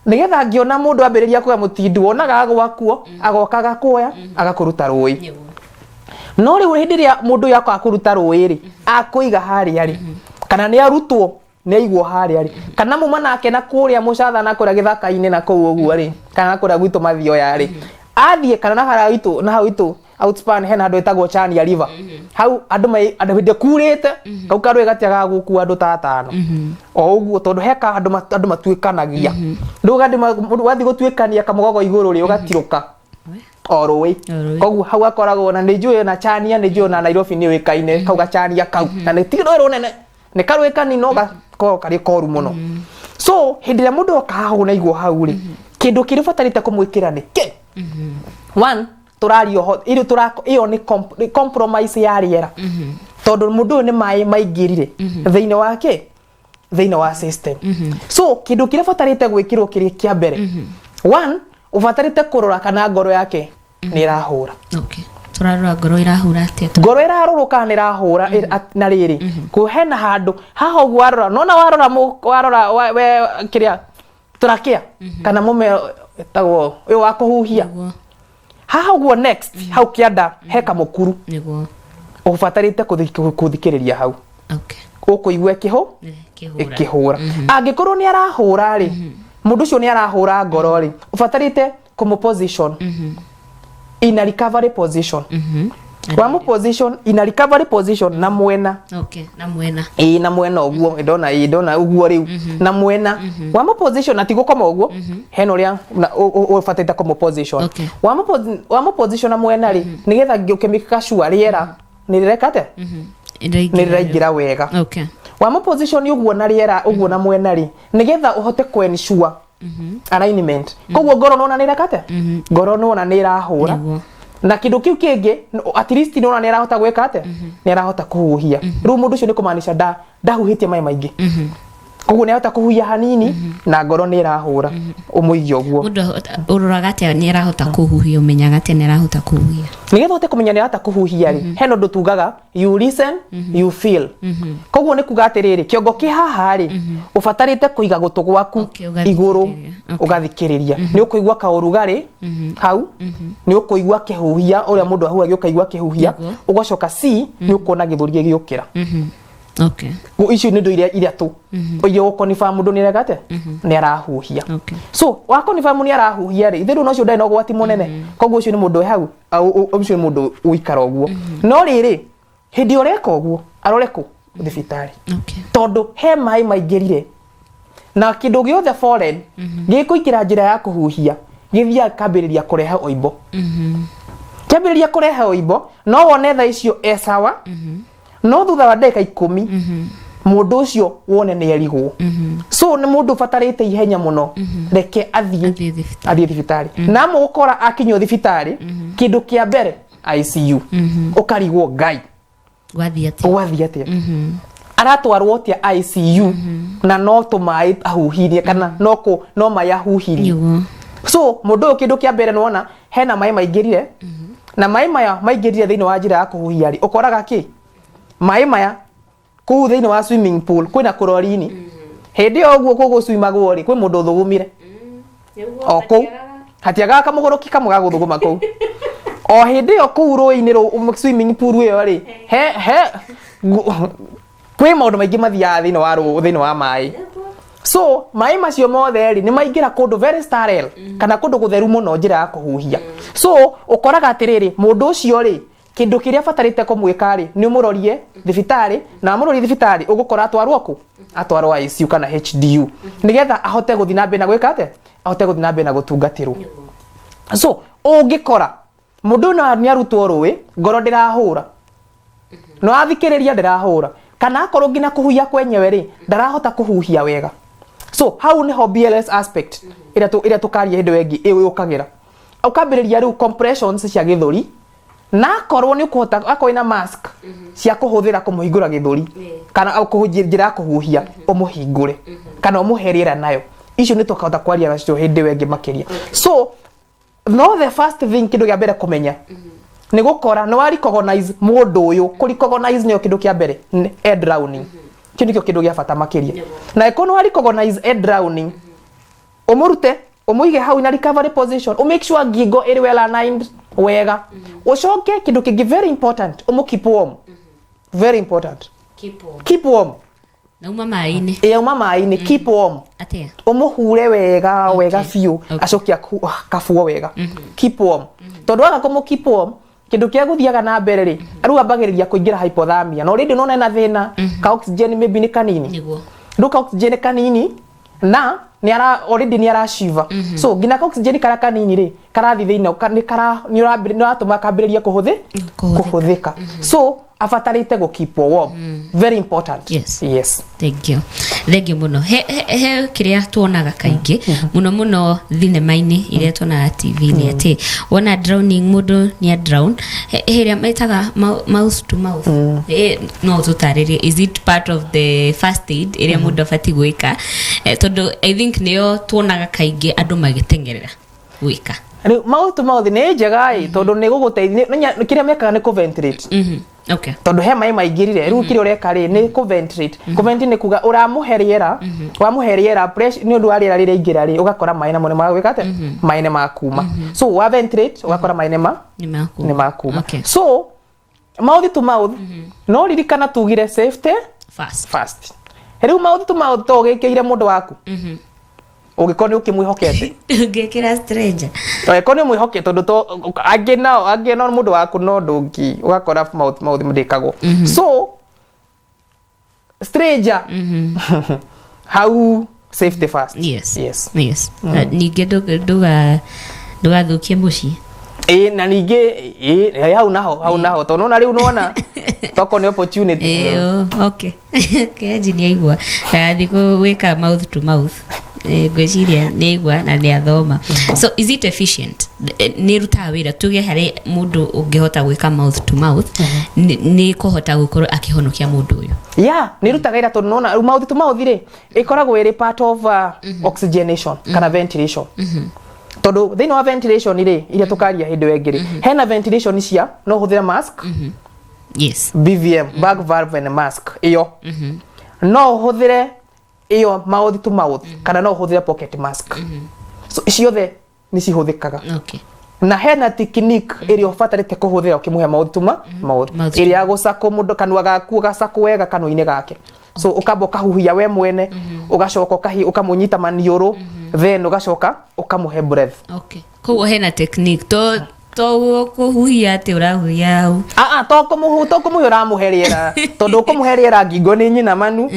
nigetha ngiona mundu ambiriria kuga mutindu onaga agwakuo agokaga kuoya agakuruta rui no riu hindi ria mundu yakwa akuruta rui ri akuiga haria ri kana ni arutwo ni aigwo haria ri kana muma nake na kuria mucatha na kuria githaka-ini na kuu uguo ri kana kuria gwitu mathioya ri athie kana na hau itu outspan hena andu etagwo Chania River hau andu hinde kurite kau karwe gatiaga gukua andu ta 5 o uguo tondu heka andu matuikanagia nduga ndi wathi gutuikania kamugogo iguru ri ugatiruka o rui koguo hau akoragwo na njui na Chania njui na Nairobi ni wikaine kau ga Chania kau na ni tigiro runene ni karwe kanino ga kari koru muno so hindi ya mundu akahu na igwo hau ri kindu kiri fatarite kumwikira ni ke one turario iyo ni compromise ya riera tondu mundu ni mai maingirire thiine wa system so kindu kire fatarite gwikirwo kiri kia mbere one ufatarite kurora kana ngoro yake ni irahura turarora ngoro irahura atia ngoro iraruruka ni irahura na riri ku hena handu haho gwarora nona warora we kiria turakia kana mume etagwo uyu wa kuhuhia haha guo next hau kianda heka mukuru niguo ufatarite kuthikiriria hau ukuigua ikihura angikorwo ni arahura ri mundu ucio ni arahura ngoro ri ufatarite kumu position in a recovery position wa mu position in a recovery position na mwena na mwena uguo ndona uguo riu na mwena wa mu position atigukoma uguo heno ria ufatita kumu position wa mu position na mwena ri nigetha ngikemika shua riera nirekate niraingira wega wa mu position uguo na riera uguo na mwena ri nigetha uhote kwensure alignment koguo ngoro nona nirekate ngoro nona nirahura na kindu kiu kingi at least nona ni arahota gweka ate ni arahota kuhuhia riu mundu ucio ni kumanisha ndahuhitie mai maingi koguo ni arahota kuhuhia hanini na ngoro ni irahura umuigi uguo mundu uroraga ate ni arahota kuhuhia umenyaga ate ni arahota kuhuhia nigetha ute kumenya ni arahota kuhuhia ri heno ndu tugaga you listen you feel koguo ni kuga atiriri kiongo ki haha ri ufatarite kuiga gutu gwaku iguru ugathikiriria ni ukuigwa kaurugari hau ni ukuigwa kihuhia uria mundu ahuagia ukaigwa kihuhia ugacoka si ni ukona githuri giukira icio ni ndo iria tu oyo ukonifirm mundu ni regate ni arahuhia so wakonifirm ni arahuhia ri ithiru no cio ndai no gwati munene koguo ucio ni mundu hau ucio ni mundu uikara uguo no riri hindi ureka uguo aroreku thibitari tondu he mai maingirire na kindu giothe foreign gikuikira njira ya kuhuhia githia kambiriria kureha oibo kambiriria kureha oibo no wone tha icio esawa no thutha wa ndeka 10 mundu ucio wone ni erigwo so ni mundu fatarite ihenya muno reke athie thibitari na mugukora akinyo thibitari kindu kia mbere ICU ukarigwo ngai gwathie atia aratwarwo atia ICU na no tumai ahuhirie kana no mai ahuhirie so mundu kindu kia mbere nona hena mai maingirire na mai maya maingirire thiini wa njira ya kuhuhia ri ukoraga ki mai maya kuu thiini wa swimming pool kwina kurorini hindi oguo kugu swimagwo ri kwi mundu thugumire oko hatiaga kamugoroki kamwe ga guthuguma kuu o hindi o kuu roi-ini swimming pool iyo ri kwi maundu maingi mathia thiini wa mai so mai macio mothe ri ni maingira kundu very sterile kana kundu gutheru muno njira ya kuhuhia so ukoraga atiriri mundu ucio ri kindu kiria fatarite kumwika ri ni umurorie thibitari na murorie thibitari ugukora atwarwo ICU kana HDU nigetha ahote guthi na mbere na gwika ate ahote guthi na mbere na gutungatirwo so ungikora mundu ni arutwo rui ngoro ndirahura no athikiriria ndirahura kana akorwo ngina kuhuhia kwenyewe ri ndarahota kuhuhia wega so how ni BLS aspect ira tukaria hindu wengi iyukagira ukambiriria riu compressions cia githuri na korwo ni ukuhota akoina mask cia kuhuthira kumuhingura githuri kana kuhujira kuhuhia umuhingure kana umuherera nayo icio ni tukahota kwaria nacio hindi wengi makiria so no the first thing kindu gia mbere kumenya ni gukora no recognize mundu uyu ku recognize ni kindu kia mbere air drowning kindu kindu gia bata makiria na ikono recognize air drowning umurute umuige hau ina recovery position make sure ngingo iri well aligned wega ucoke kindu kingi very important keep warm very important keep warm na uma mai-ini uma mai-ini keep warm atia umuhure wega fiu acokia kafuo wega keep warm tondu aga keep warm kindu kia guthiaga na mbere ri aru ambagiriria kuingira hypothermia no already nona na thina ka oxygen maybe ni kanini niguo nduka oxygen kanini na ni already ni shiva so gina ka oxygen kara kanini ri karathi thiina ni uratuma kambiriria kuhuthika so afatarite go keep warm very important yes thank you muno he kiria tuonaga kaingi muno thinema-ini iria tuonaga TV ni ati wona drowning mundu ni drown heria metaga mouth to mouth no tutariri is it part of the first aid iria mundu afati gwika tondu I think niyo tuonaga kaingi andu magitengerera gwika mouth to mouth ni njega tondu ni guguteithia kiria mekaga ni ku ventilate okay tondu he mai maingirire riu kiri ureka ri ni ku ventilate ni kuga uramuheriera wamuheriera pressure ni undu wa riera rire ingira ri ugakora mai na mone ma gwika ate mai ne makuma so wa ventilate ugakora mai ni makuma so mouth to mouth no ririkana tugire safety first riu mouth to mouth to gikire mundu waku ugikoni ukimwihokete ugekira stranger ikoni mwihokete tondu to agena mundu waku no ndungi ugakora mouth mudikagwo so stranger how safety first yes ninge ndugathukie mucii na ninge hau naho tondu na riu nona toko ni opportunity okay keji ni aigua gathi gwika mouth to mouth gweciria ni igwa na ni athoma so is it efficient ni ruta wira tuge hari mundu ungihota gwika mouth to mouth ni kuhota gukorwo akihonokia mundu uyu ni ruta gaira tondu nona mouth to mouth ri ikoragwo iri part of oxygenation kana ventilation tondu thiini wa ventilation ri iria tukaria hindi wengiri hena ventilation cia no huthira mask yes BVM bag valve and mask iyo no huthire iyo mouth to mouth kana no huthire pocket mask so icio the ni cihuthikaga okay na hena technique iria ufatarite kuhuthira ukimuhe mouth to mouth iria gucako mundu kanua gaku gacako wega kanua-ini gake so ukamba ukahuhia we mwene ugacoka ukamunyita maniuru then ugacoka ukamuhe breath okay koguo hena technique to to kuhuhia ati urahuhia au to kumuhe uramuheriera tondu kumuheriera ngingo ni nyina manu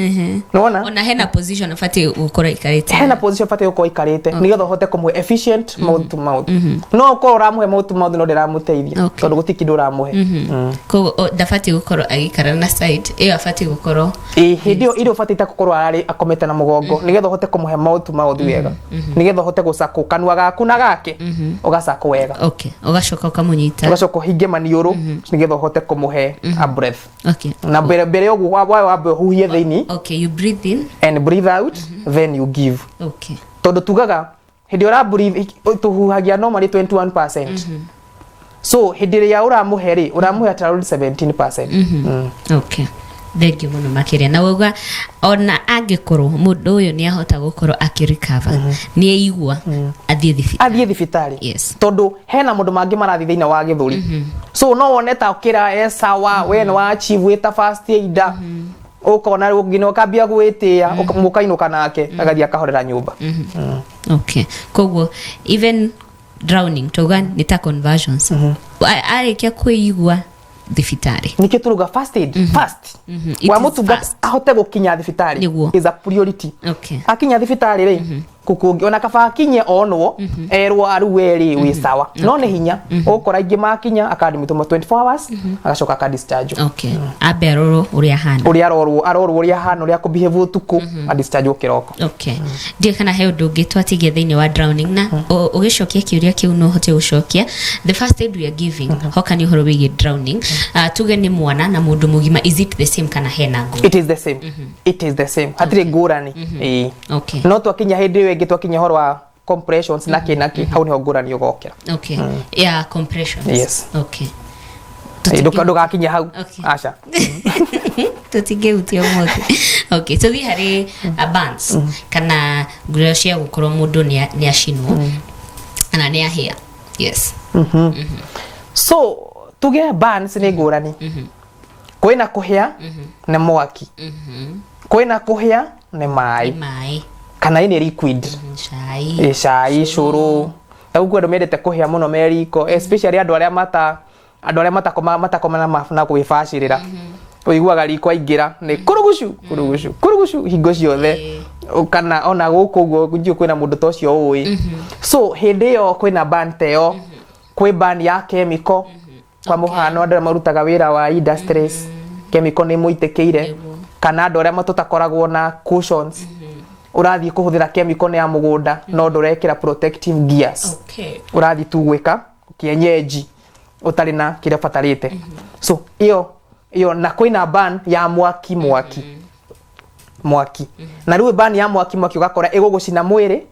nona ona hena position afati gukora ikarite hena position afati gukora ikarite nigetha hote kumuhe efficient mouth to mouth no ko uramuhe mouth to mouth no ndiramuteithia tondu gutikindu uramuhe ko dafati gukora agikara na side iyo afati gukora hindio irio afati ta gukora ari akomete na mugongo nigetha hote kumuhe mouth to mouth wega nigetha hote gucako kanwa gaku na gake ugacako wega ugacoka ukamunyita ugacoka hinge maniuru nigetha hote kumuhe a breath na mbere ugu wabe huhie thiini you breathe in and breathe out then you give tondu tugaga hindi ura breathe tuhuhagia normally 21% so hindi ya uramuhe around 17%. Thengi muno makiria na woga ona angikorwo mundu uyu ni ahota gukorwo akirecover ni aigua athie thibitari tondu hena mundu mangi marathi thiina wa githuri so no wone ta ukira sawa we no achieve with first aid ukona ngino kambia gwitia mukainoka nake agathia kahorera nyumba koguo even drowning togan ni ta conversions arikia kuigua thibitari niki turuga first aid first wa mutuga ahote gukinya thibitari is a priority akinya thibitari ri kukungi ona kaba akinye onwo erwo aru weri wi sawa no ni hinya ukora ingi makinya akaadmituma 24 hours agacoka ka discharge aberoro uria arorwo uria hana uria kubehave utuku a discharge ukiroko die kana he undu ngitwatige thiini wa drowning na ugicokia kiuria kiu no hote gucokia the first aid we are giving how can you horo wigi drowning tuge ni mwana na mundu mugima is it the same kana hena ngo it is the same hatire ngurani no twakinya hindi wengi twakinya horo wa compressions naki hau niho ngurani ugokera compressions nduka kinya hau acha tutigeutia mothe so we hari bands kana ngurio cia gukorwo mundu ni ashinwo ana ni ahia so tuge bands ni ngurani kwina kuhia na mwaki kwina kuhia ni mai kana ini liquid chai curu uguo ndo mendete kuhia muno meriko especially andu aria matakoma na mafuna kwifacirira uiguaga riko aingira ni kurugucu hingo ciothe kana ona guku guo ndio kwina mundu tocio ui so hindi yo kwina band teo kwi band ya chemical kwa muhano andu marutaga wira wa industries chemical ni muitekeire kana andu aria matutakoragwo na cushions urathi kuhuthira chemical ni ya mugunda no ndurekira protective gears urathi tu gwika kienyeji utari na kire fatarite so iyo na kwina ban ya mwaki na riwe ban ya mwaki ugakora igugucina mwiri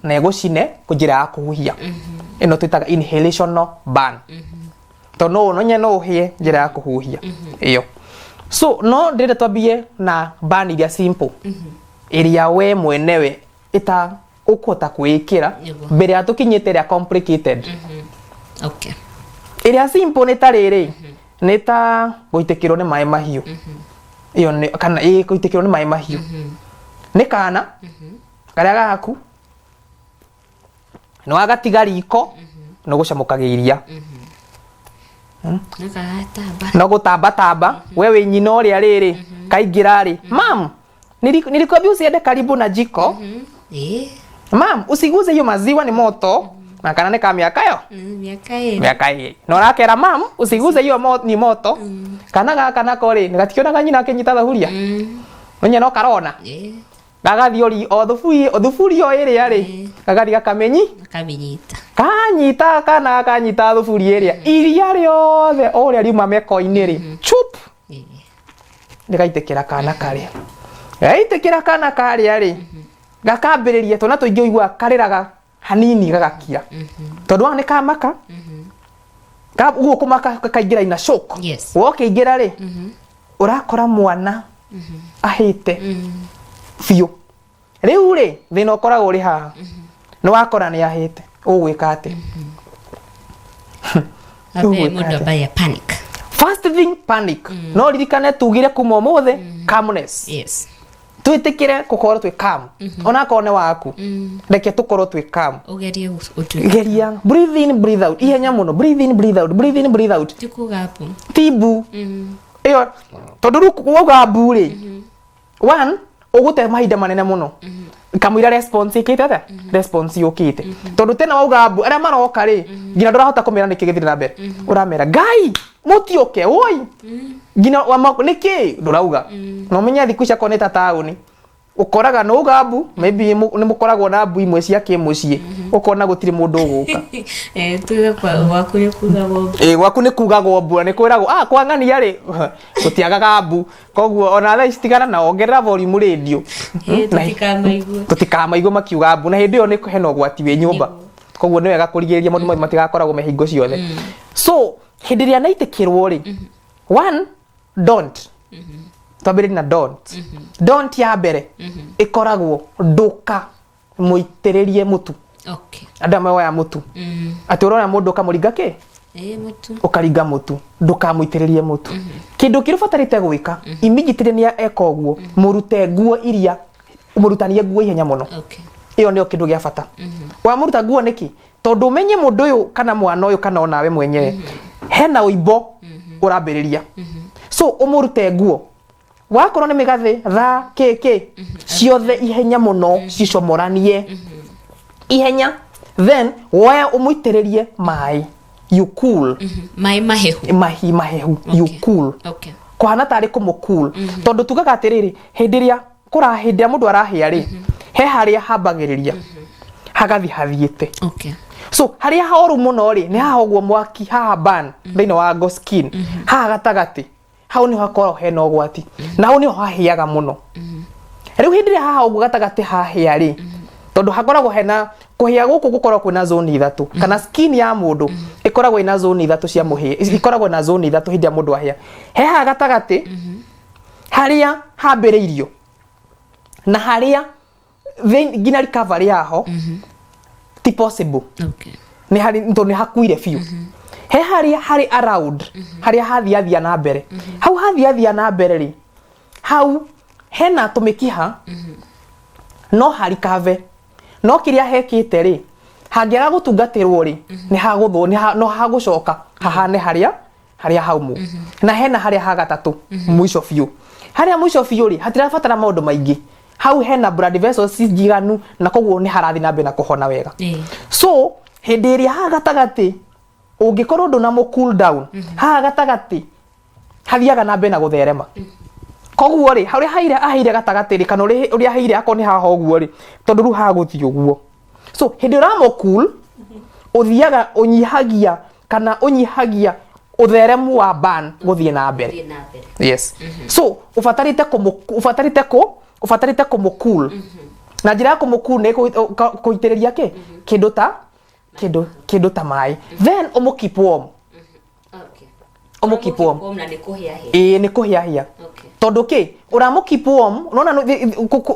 na igucine kujira ya kuhuhia ino twitaga inhalational ban to no nye no uhie njira ya kuhuhia iyo so no ndire twambie na ban iria simple iria we mwenewe ita ukota kuikira mbere ya tukinyite ria complicated iria simple ni tariri ni ta guitikirwo ni mai mahiu iyo ni kana guitikirwo ni mai mahiu ni kana karia gaku no agatiga riko no gucamukagiria no gutamba wewe nyina uria riri kaingira ri mam nilikwambia usiende karibu na jiko mam usiguze hiyo maziwa ni moto na kana neka miaka yo miaka hii no rakera mam usiguze hiyo ni moto kana kori nigatikiona ganyina akinyita thahuria menye no karona gagathiori o thufuri o iri ari gagari kamenyita kanyita thufuri iri iria riothe oria riuma meko-ini ri chup nigaitekera kana kare aitekera kana kare ari gakambiririe to na tuingi uigua kariraga hanini gagakira tondu wa ni kamaka uguo kumaka kaingira ina shock woke ingira ri urakora mwana ahite fiu riu ri thina ukoragwo uri haha ni wakora ni ahite ugwika ati first thing panic no ririkane tugire kuma mothe calmness twitikire gukorwo twi calm ona kone waku reke tukorwo twi calm ugerie geria breathe in breathe out ihenya muno breathe in breathe out breathe in breathe out tikugapu tibu iyo tondu rukuga bure one ugute mahinda manene muno kamwira response ikite ta response yokite tondu tena wauga bu ara maroka ri ngina ndurahota kumira nikigithira na mbere uramera gai mutioke oi ngina wa niki ndurauga no menya thikusha koneta tauni ukoraga no gabu maybe ni mukoragwo na mbu imwe cia kimucie ukona gutiri mundu uguka tuga kwa waku ni kuga gombu waku ni kuga gombu ni kwiragwo kwa ngani ari gutiagaga mbu koguo ona tha istigana na ongerera volume radio tutikamaigua makiuga mbu na hindi yo ni hena ugwati wi nyumba koguo ni wega kurigiria mundu matigakoragwo mehingo ciothe so hindi ria naitikirwo ri one don't tabiri na don't ya mbere ikoragwo nduka muitiririe mutu okay adama ya mutu ati urona mundu kamuringa ki mutu ukaringa mutu nduka muitiririe mutu kindu kirubatarite gwika immediately ni eka uguo murute nguo iria umurutanie nguo ihenya muno okay iyo ndio kindu gia bata wa muruta nguo niki tondu umenye mundu uyu kana mwana uyu kana onawe mwenyewe hena uibo urambiriria so umurute nguo wakorwo ni migathi tha keke ciothe ihenya muno cicomoranie ihenya then woya umuitiririe mai you cool mai mahehu you cool okay kwana tari kumukul tondu tugaga atiriri hindiria kurahindia mundu arahia ri he haria hambagiriria hagathi hathiite okay so haria haoru muno ri ni hahogwo mwaki haha ban thina wa go skin haha gatagati hau ni hakorwo hena ugwati na hau ni hahiaga muno riu hindi ria haha ugu gatagati hahia ri tondu hakoragwo hena kuhia guku gukorwo kwina zone ithatu kana skin ya mundu ikoragwo ina zone ithatu cia muhia ikoragwo na zone ithatu hindi ya mundu ahia he haha gatagati haria hambiriirio na haria ngina recovery yaho ti possible okay ni hari ndo ni hakuire fiu he haria hari around haria hathiathia na mbere hau hathiathia na mbere ri hau hena tumikiha no hari kave no kiria hekite ri hangiaga gutungatirwo ri ni hagutho no hagucoka hahane haria haumu na hena haria hagatatu mwisho fiu haria mwisho fiu ri hatirabatara maundu maingi hau hena blood vessels jiganu na koguo ni harathi na mbere na kuhona wega so hindi iria hagatagati ungikorwo nduna mu cool down hagatagati hathiaga na mbere na gutherema koguo ri haria haire gatagati ri kana uria haire akoni haha uguo ri tondu ru haguthi uguo so hindi uramo cool uthiaga unyihagia kana unyihagia utheremu wa ban guthie na mbere yes so ufatarite kumukul na njira kumukul ne kuitiriria kindu ta mai then keep warm keep warm na ni kuhiahia tondu keep warm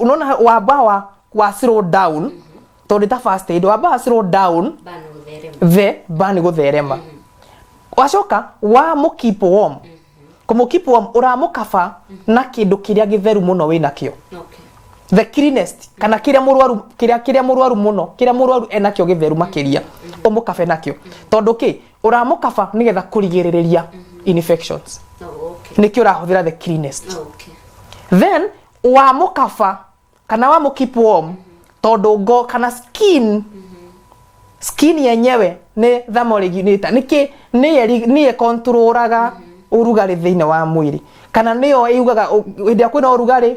unaona wamba wa slow down tondu ta fast aid wamba slow down ban gutherema wacoka wa keep warm keep warm uramukaba na kindu kiria githeru muno wina kio the cleanest kana kiria murwaru muno kiria murwaru enakio githeru makiria umukabe nakio tondu uramukaba nigetha kurigiriria infections nikio urahuthira the cleanest then wamukaba kana wa keep warm tondu ngo kana skin yenyewe ni thermoregulator ni controlaga urugari thiine wa mwiri kana niyo yugaga hindia kwina urugari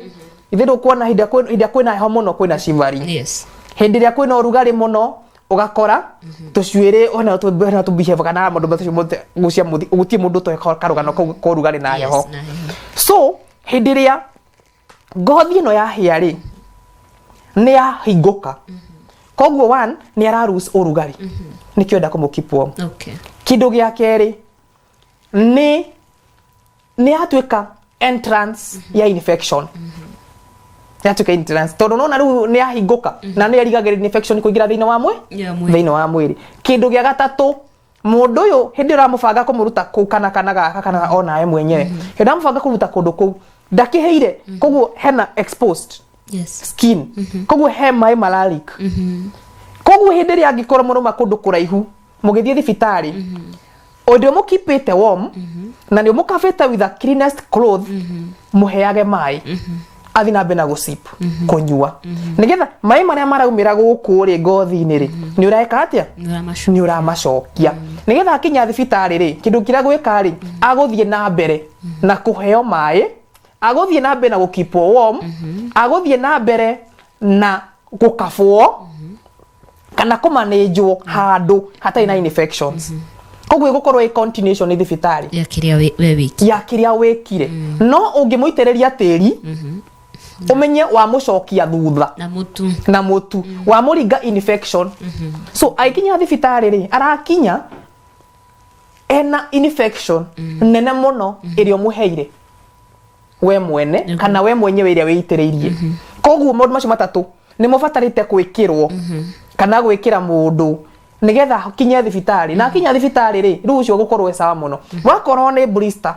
ithiru kuona hindia kwina heho muno kwina shivari yes hindi ria kwina urugari muno ugakora tucuire ona tubehave kana mundu bathu gucia muthi ugutie mundu to karugano ko urugari na heho so hindi ria ngothi no ya hiari ni ya hinguka koguo one ni ara lose urugari nikio nda keep warm okay kindu gia keri ni atuika entrance ya infection yatuika entrance tondu nona riu ni ahinguka na ni erigagirira infection kuingira thiine wa mwiri kindu gia gatatu mundu uyu hindi uramubanga kumuruta kana gaka kana ona we mwenyewe hindi uramubanga kumuruta kundu kuu ndakiheire koguo hena exposed skin koguo he mai malaric koguo hindi ria angikora muruma kundu kuraihu mugithie thibitari ondio mukipite warm na ndio mukafete with the cleanest cloth muheage mai athi na bena gusip kunyua nigetha mai maria maraumira guku ri ngothi-ini ri ni uraeka atia ni uramacokia nigetha akinya thibitari ri kindu kiria gwika ri aguthie na mbere na kuheo mai aguthie na mbere na gukipwo warm aguthie na mbere na gukafwo kana kumanejwo handu hatai na infections koguo gukorwo i continuation ni thibitari ya kiria wekire no ungimuitereria tiri umenye wa mucokia thutha na mutu wa muringa infection so aikinya thibitari ri arakinya ena infection nene muno irio muheire we mwene kana we mwenyewe iria weitereirie koguo maundu macio matatu ni mubatarite gwikirwo kana gwikira mundu nigetha kinya thibitari na kinya thibitari ri riu ucio gukorwo sawa muno wakorwo ni blister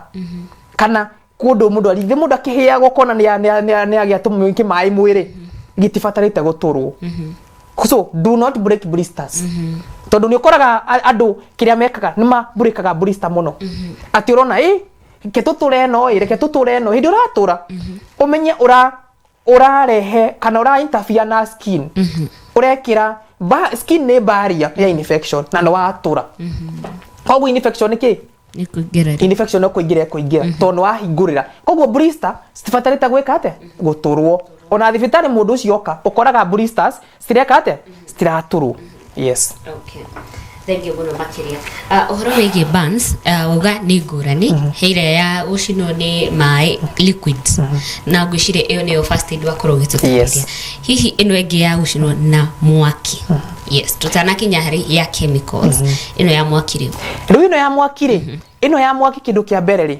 kana kundu mundu ari mundu akihiagwo kona ni agiatumiki mai mwiri gitibatarite guturwo so do not break blisters tondu ni ukoraga andu kiria mekaga nima burikaga blister muno ati urona ketuture no reke tuture no hindi uratura umenye urarehe kana ura interfere na skin urekira skin ne barrier ya infection na no watura koguo infection ki infection no kuingira tondu wahingurira koguo blister stifatarita gwika ate guturwo ona thibitari mundu ucio oka ukoraga blisters stireka ate stiraturwo yes okay thank you muno makiria uhoro wigi burns uga ni ngurani heire ya ucino ni mai liquids na ngwicire iyo ni first aid wakorwo gituteithia hihi ino enge ya ucino na mwaki yes tutanakinya hari ya chemicals ino ya mwaki riu ino ya mwaki ri ino ya mwaki kindu kia mbere ri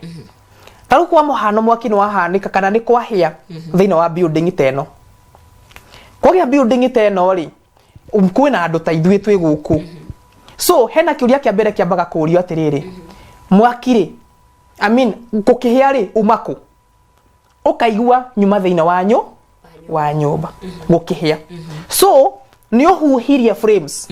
taru kwa muhano mwaki ni wahanika kana ni kwahia thina wa building teno kwa building teno ri kwina andu ta ithuĩ twĩ gũkũ so hena kiuria kia mbere kiambaga kũrio atiriri mwaki ri I mean gũkĩhĩa ri umako ukaigua nyuma thĩinĩ wa nyũmba gũkĩhĩa so ni uhuhirie frames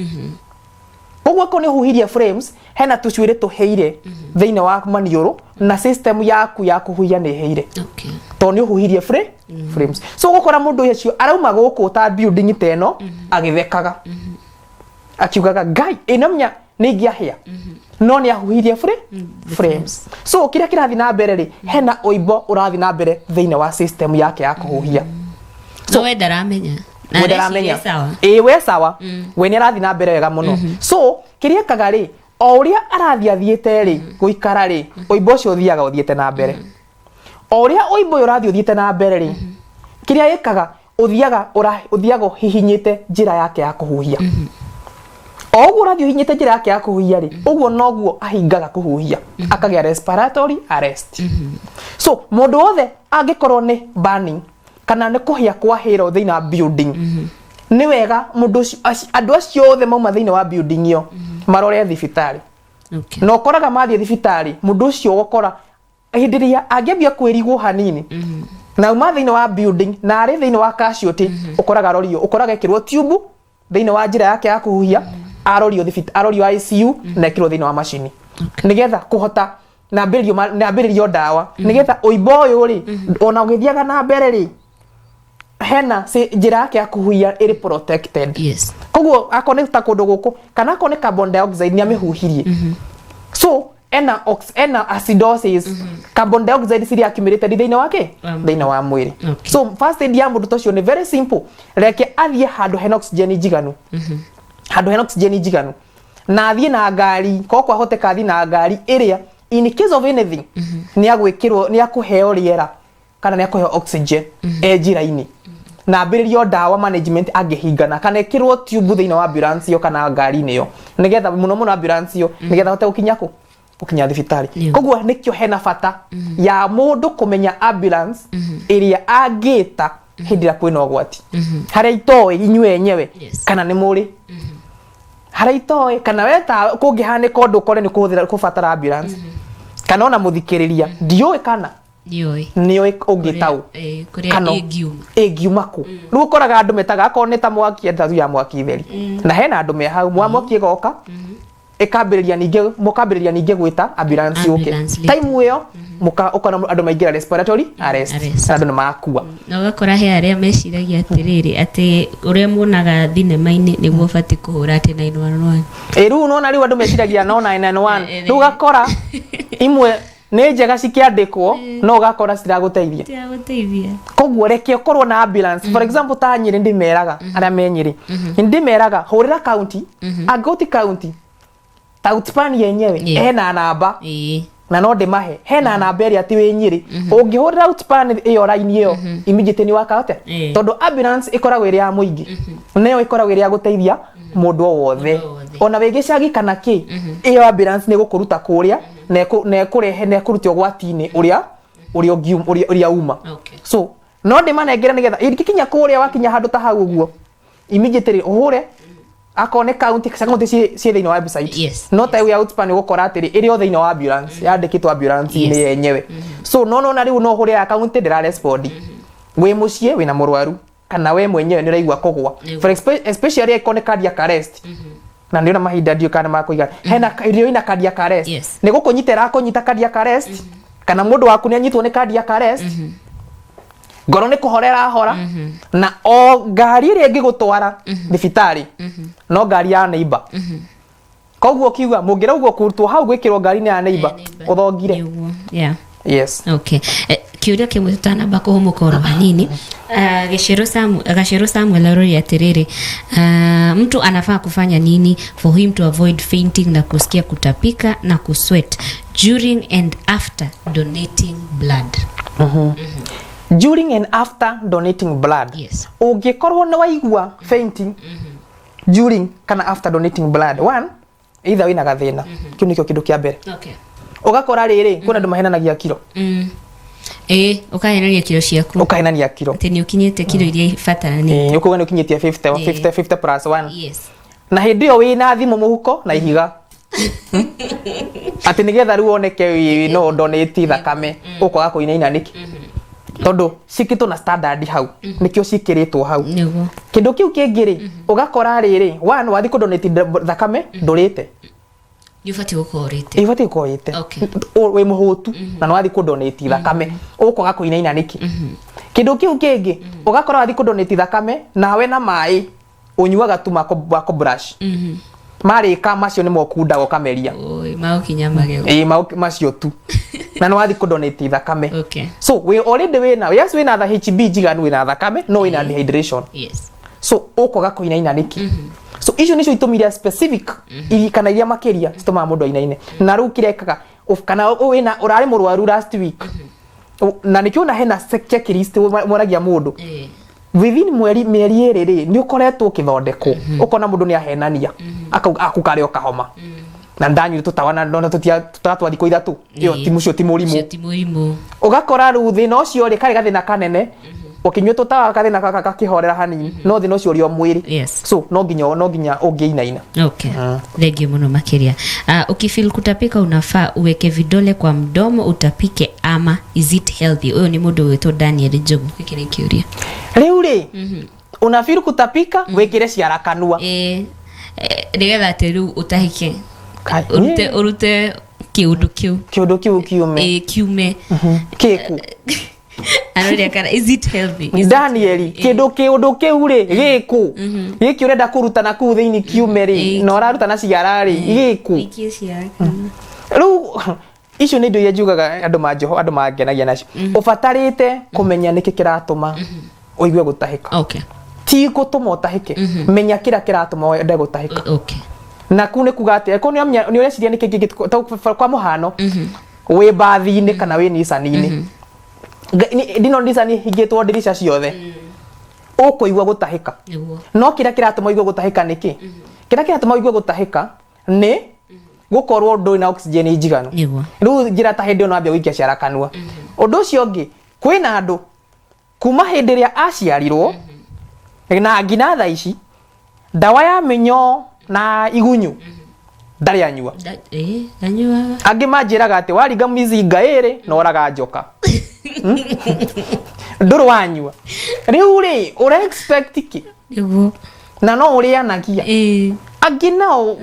koguo ko ni uhuhirie frames hena tucwire tuheire thĩinĩ wa maniũrũ na system yaku ya kuhuhia ni heire okay to ni uhuhirie frames so gukora mundu ucio arauma guku ta building teno agithekaga akiugaga guy inamnya ni giahia no ni ahuhirie frames so kira kirathi na mbere ri hena oibo urathi na mbere thĩinĩ wa system yake ya kuhuhia so we ndaramenya sawa we sawa we ni arathi na mbere wega muno so kiria kagari o uria arathi athiete ri guikara ri oibo cio thiaga uthiete na mbere o uria oibo urathi uthiete na mbere ri kiria ikaga uthiaga hihinyite njira yake ya kuhuhia o uguo urathi hihinyite njira yake ya kuhuhia ri uguo noguo ahingaga kuhuhia akagia respiratory arrest so mundu othe angikorwo ni burning kana ni kuhia kwa hero thĩinĩ wa building ni wega mundu andu acio othe mauma thĩinĩ wa building iyo marore thibitari okay no koraga mathie thibitari mundu ucio gukora hindiria angiambia kwirigwo hanini na uma thĩinĩ wa building na ari thĩinĩ wa casualty ukoraga rorio ukoraga ikirwo tube thĩinĩ wa njira yake ya kuhuhia arorio ICU na ikirwo thĩinĩ wa machine nigetha kuhota na mbiririo dawa nigetha oibo uyu ri ona ugithiaga na mbere ri hena njira yake ya kuhuhia iri protected yes koguo akonekta kundu guku kana akone carbon dioxide ni amehuhirie so ena acidosis carbon dioxide siri accumulated thĩinĩ wa mwiri so first aid ya mundu tocio ni very simple reke athie handu hena oxygen njiganu handu hena oxygen njiganu na athie na ngari kokwa hoteka athie na ngari iria in case of anything ni agwikirwo ni akuheo riera kana ni akuheo oxygen njira-ini na mbiririo dawa management angihingana kana ikirwo tube thĩinĩ wa ambulance yo kana ngari-inĩ yo nigetha muno ambulance yo nigetha hote ukinya thibitari koguo nikio hena bata ya mundu kumenya ambulance iria angita hindi ya kwina ugwati haria itoe inywe enyewe kana ni muri haria itoe kana weta kungihanika undu kore ni kuhuthira kubatara ambulance kana ona muthikiriria ndioi kana nioi ungitau kuria ingiuma ingiuma ku riu ukoraga andu metaga akorwo ni ta mwaki enda ya mwaki theri na hena andu me hau mwaki igoka ikambiriria ninge gwita ambulance yuke time iyo ukona andu maingira respiratory arrest andu makua na ugakora he aria meciragia atiriri ati uria muonaga thinema-ini niguo bati kuhura ati 911 riu nona riu andu meciragia no 911 riu ugakora imwe nĩ njega cikiandikwo no ugakora citiraguteithia koguo reke ukorwo na ambulance for example ta Nyeri ndimeraga aria me Nyeri ndimeraga hurira county agoti county tautpan yenyewe hena namba na no ndimahe hena namba ĩrĩa ati wi Nyeri ungihurira outpan iyo line iyo immediately ni wakaote tondu ambulance ikoragwo iri ya muingi neyo ikoragwo iri ya guteithia mundu o wothe ona wigicagi kana ki iyo ambulance ni gukuruta kuria na kurehe na kurutio gwati-ini uria uma so no ndimanengera nigetha ikinya kuria wakinya handu ta hau uguo immediately uhure akone county cie thiini wa website no ta ya outspan gukora atiri iri othe wa ambulance yandikitwo ambulance ni yenyewe so no na riu no hure ya county ndira respond we mucie wina murwaru kana we mwenyewe ni raigwa kugwa for especially ikone cardiac arrest na ndio na mahinda ndio kana makuiga hena irio ina cardiac arrest ni gukunyitera kunyita cardiac arrest kana mundu waku ni anyitwo ni cardiac arrest ngoro ni kuhorera hora na o ngari iri ingigutwara thibitari no ngari ya neighbor koguo kiuga mungira uguo kurutwo hau gwikirwo ngari ni ya neighbor uthongire yes okay kiuria kimwe tutanamba kuhumuka oro hanini Gachero Samuel arori atiriri mtu anafaa kufanya nini for him to avoid fainting na kusikia kutapika na kusweat during and after donating blood during and after donating blood ungikorwo ni waigua fainting during kana after donating blood one either wina gathina kiu nikio kindu kia mbere ugakora riri kuna andu mahenanagia kilo ukahenania kilo ciaku ukahenania kilo ati ni ukinyete kilo iria ibatarani ukuga ni ukinyetie 50 plus 1 na hindi yo wina thimu muhuko na ihiga ati nigetha riu oneke no donate thakame ukwaga kuinaina niki tondu cikitwo na standard hau nikio cikiritwo hau kindu kiu kingiri ugakora riri one wathi ku donate thakame ndurite Yufati ukorite we muhutu na no wathi ku donate thakame ukwaga kuinaina niki kindu kiu kingi ugakora wathi ku donate thakame nawe na mai unyuaga tu mako brush marika macio ni mokundaga ukameria maukinya magego macio tu na no wathi ku donate thakame so we already wina wina the HB jiganu wina thakame no wina dehydration so ukwaga kuinaina niki so icio nicio itumiria specific kana iria makiria cituma mundu ainaine na riu kirekaga kana wina urari murwaru last week na nikio na hena checklist moragia mundu within mieri iri ni ukoretwo ukithondekwo ukona mundu ni ahenania akukare okahoma na ndanyu tutawana ndona tutatwathi ko ithatu iyo timucio timurimu ugakora riu thina ucio ri kare gathina kanene ukinywe tutawa kathina kaka kakihorera hanini no thina ucio ri o mwiri so no nginya ungiinaina thengio muno makiria ukifeel kutapika unafaa uweke vidole kwa mdomo utapike ama is it healthy uyo ni mundu wetwo Daniel Njogu kikire kiuria riu ri unafeel kutapika wekire ciara kanua nigetha ati riu utahike urute kiundu kiu kiume kiku anoria kana is it healthy Daniel kiundu kiu ri giku giki urenda kuruta na ku thiini kiume ri na uraruta na ciara ri giku riu icio ni indo iria njugaga andu mangenagia nacio ubatarite kumenya niki kiratuma uigue gutahika ti gutuma utahike menya kira kiratuma wende gutahika na ku ni kugate ko ni ureciria niki kwa muhano we bathi-ini kana we nisani-ini dino nisani higitwo dirisha ciothe ukuigua gutahika no kira kiratuma uigue gutahika niki kira kiratuma uigue gutahika ni gukorwo ndu na oxygen njiganu riu njira ta hindi no ambia wikia ciara kanua undu ucio ngi kwina andu kuma hindi ria aciarirwo na ngina tha ici dawa ya minyo na igunyu ndari anyua anyua angi manjiraga ati wariga mizinga iri no oraga njoka nduru wanyua riu ri ura expect ki niguo na no urianagia angi nao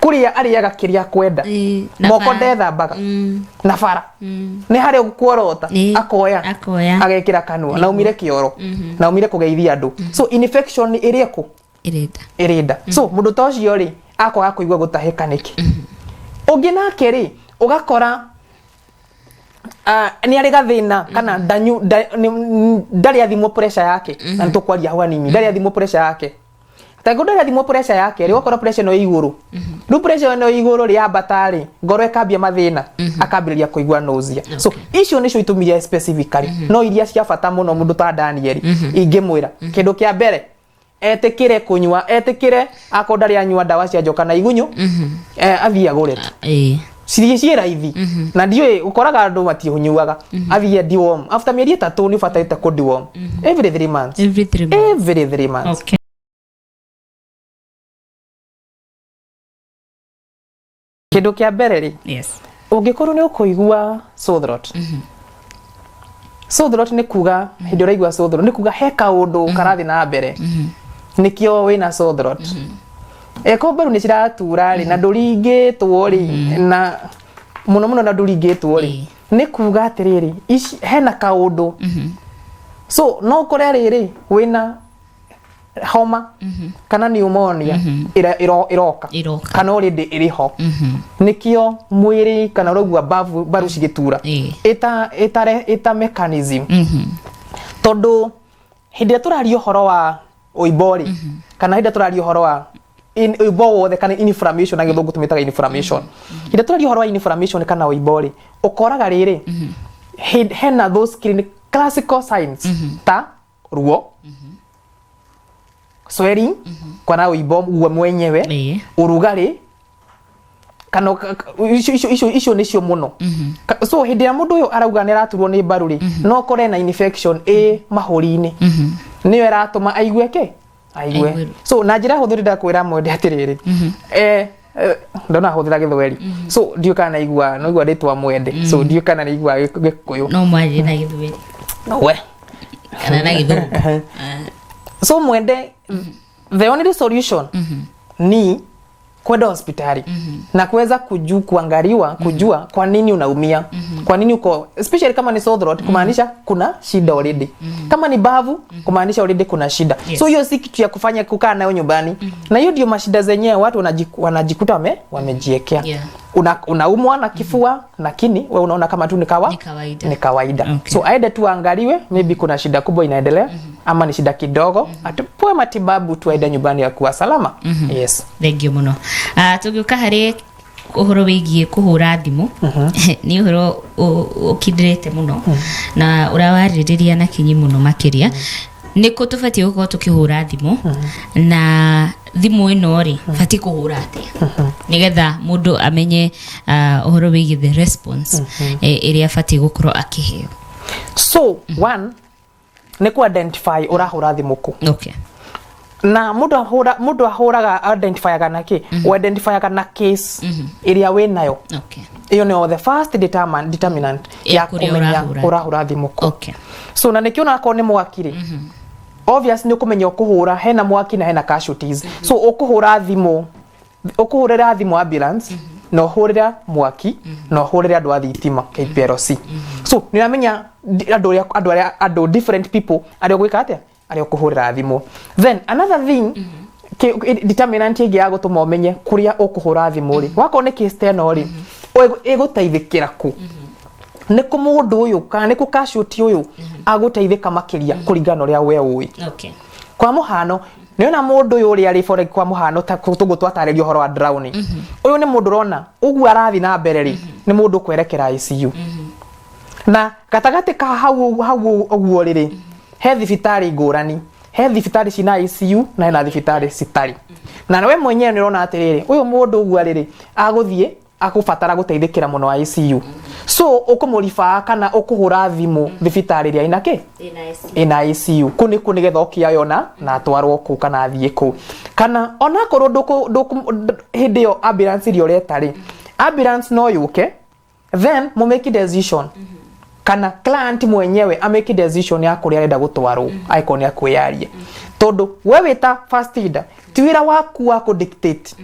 kuria ariaga kiria kwenda moko ndethambaga na bara ni hari ukuorota akoya agekira kanua na umire kioro na umire kugeithia andu so infection iri ku irida so mundu ta ucio ri akoga kuigwa gutahika niki ungi nake ri ugakora ni ari gathina kana ndari athimo pressure yake na ntukwaria hawa nini ndari athimo pressure yake Tangu ndari athimo pressure yake ri gukora pressure no iguru ndu pressure no iguru ri ambatari ngoro ekambia mathina akambiria kuigwa nausea so icio nicio itumiria specifically no iria cia bata muno mundu ta Daniel ingimwira kindu kia mbere etikire kunywa etikire akondari anywa dawa cia njoka na igunyu athia agure cirie raithi na ndiwe ukoraga andu matihunyuaga athie deworm after mieri 3 ni fataita ku deworm every 3 months every 3 months okay kindu kia mbere ri ungikorwo ni ukuigua sore throat sore throat ni kuga hindi uraigua sore throat ni kuga he kaundu karathi na mbere nikio wina sore throat komberu ni ciratura ri na nduringitwo ri na muno na nduringitwo ri ni kuga atiriri hena kaundu so no kore riri wina homa kana pneumonia iroka kana already iriho nikio mwiri kana rogwa baru cigitura ita mechanism tondu hindi turario horo wa oibori kana hindi turario horo wa oibo wothe kana inflammation na githungu tumitaga inflammation hindi turario horo wa inflammation kana oibori ukoraga riri hena those classical signs ta ruo swelling kana uibo uwe mwenyewe urugari kana icio nicio muno so hindi ya mundu uyu arauga ni raturwo ni mbaruri no kore na infection mahuri-ini niyo iratuma aigue so na njira huthuri ndakwira mwende atiriri ndona huthira githweri so ndio kana igua no igua ritwa mwende so ndio kana ni igua gikuyu no mwari na githweri no we kana na githungu so mwende the only solution ni kwenda hospitali na kuweza kuangaliwa kujua kwa nini unaumia kwa nini uko especially kama ni sore throat kumaanisha kuna shida already kama ni bavu kumaanisha already kuna shida so hiyo si kitu ya kufanya kukaa nayo nyumbani na hiyo ndio mashida zenyewe watu wanajikuta wamejiekea unaumwa na kifua lakini wewe unaona kama tu ni kawaida so aende tu angaliwe maybe kuna shida kubwa inaendelea ama ni shida kidogo atupoe matibabu tu aende nyumbani ya kuwa salama yes thank you muno tugiuka hari uhoro wigie kuhura thimu ni uhoro ukidirete muno na urawariria na kinyi muno makiria niko tufatie gukorwo tukihura thimu na thimu ino ri fati kuhura atia nigetha mundu amenye uhoro wigie the response iria fati gukorwo akiheo so one ni ku identify urahura thimu ku okay na mundu ahuraga identify kana ki identify kana case iria we nayo okay iyo ni the first determinant ya kumenya urahura thimu ku okay so na nikiona ko ni mwakiri obvious ni ukumenya ukuhura hena mwaki na hena casualties so ukuhura thimu ukuhurira thimu ambulance no hurira mwaki no hurira andu a thitima KPLC so niramenya andu different people ari gwika atia ari ukuhurira thimu then another thing determinant igi ya gutuma umenye kuria ukuhura thimu ri wako ni case teno ri igutaithikira ku ni ku mundu uyu kana ni ku casualty uyu agutaithika makiria kuringana ria we ui okay kwa muhano niona mundu uyu uri ari for kwa muhano ta tugutwataririo horo wa drowning uyu ni mundu rona ugu arathi na mbere ri ni mundu kwerekera ICU na katagati ka hau uguo riri he thibitari ngurani he thibitari cina ICU na hena thibitari citari na we mwenyewe nirona atiriri uyu mundu ugu riri aguthie akubatara guteithikira muno ICU So ukumurifa kana ukuhura thimu thibitari ria inake ina ICU kuni getha okiayona na atwarwo ku kana athie ku kana ona korwo hindi yo ambulance iri uretari ambulance no yuke then mu make decision kana client mwenyewe amake decision ya kuria arenda gutwarwo aikoni akwiyaria tondu we wita first aid twira waku wa ku dictate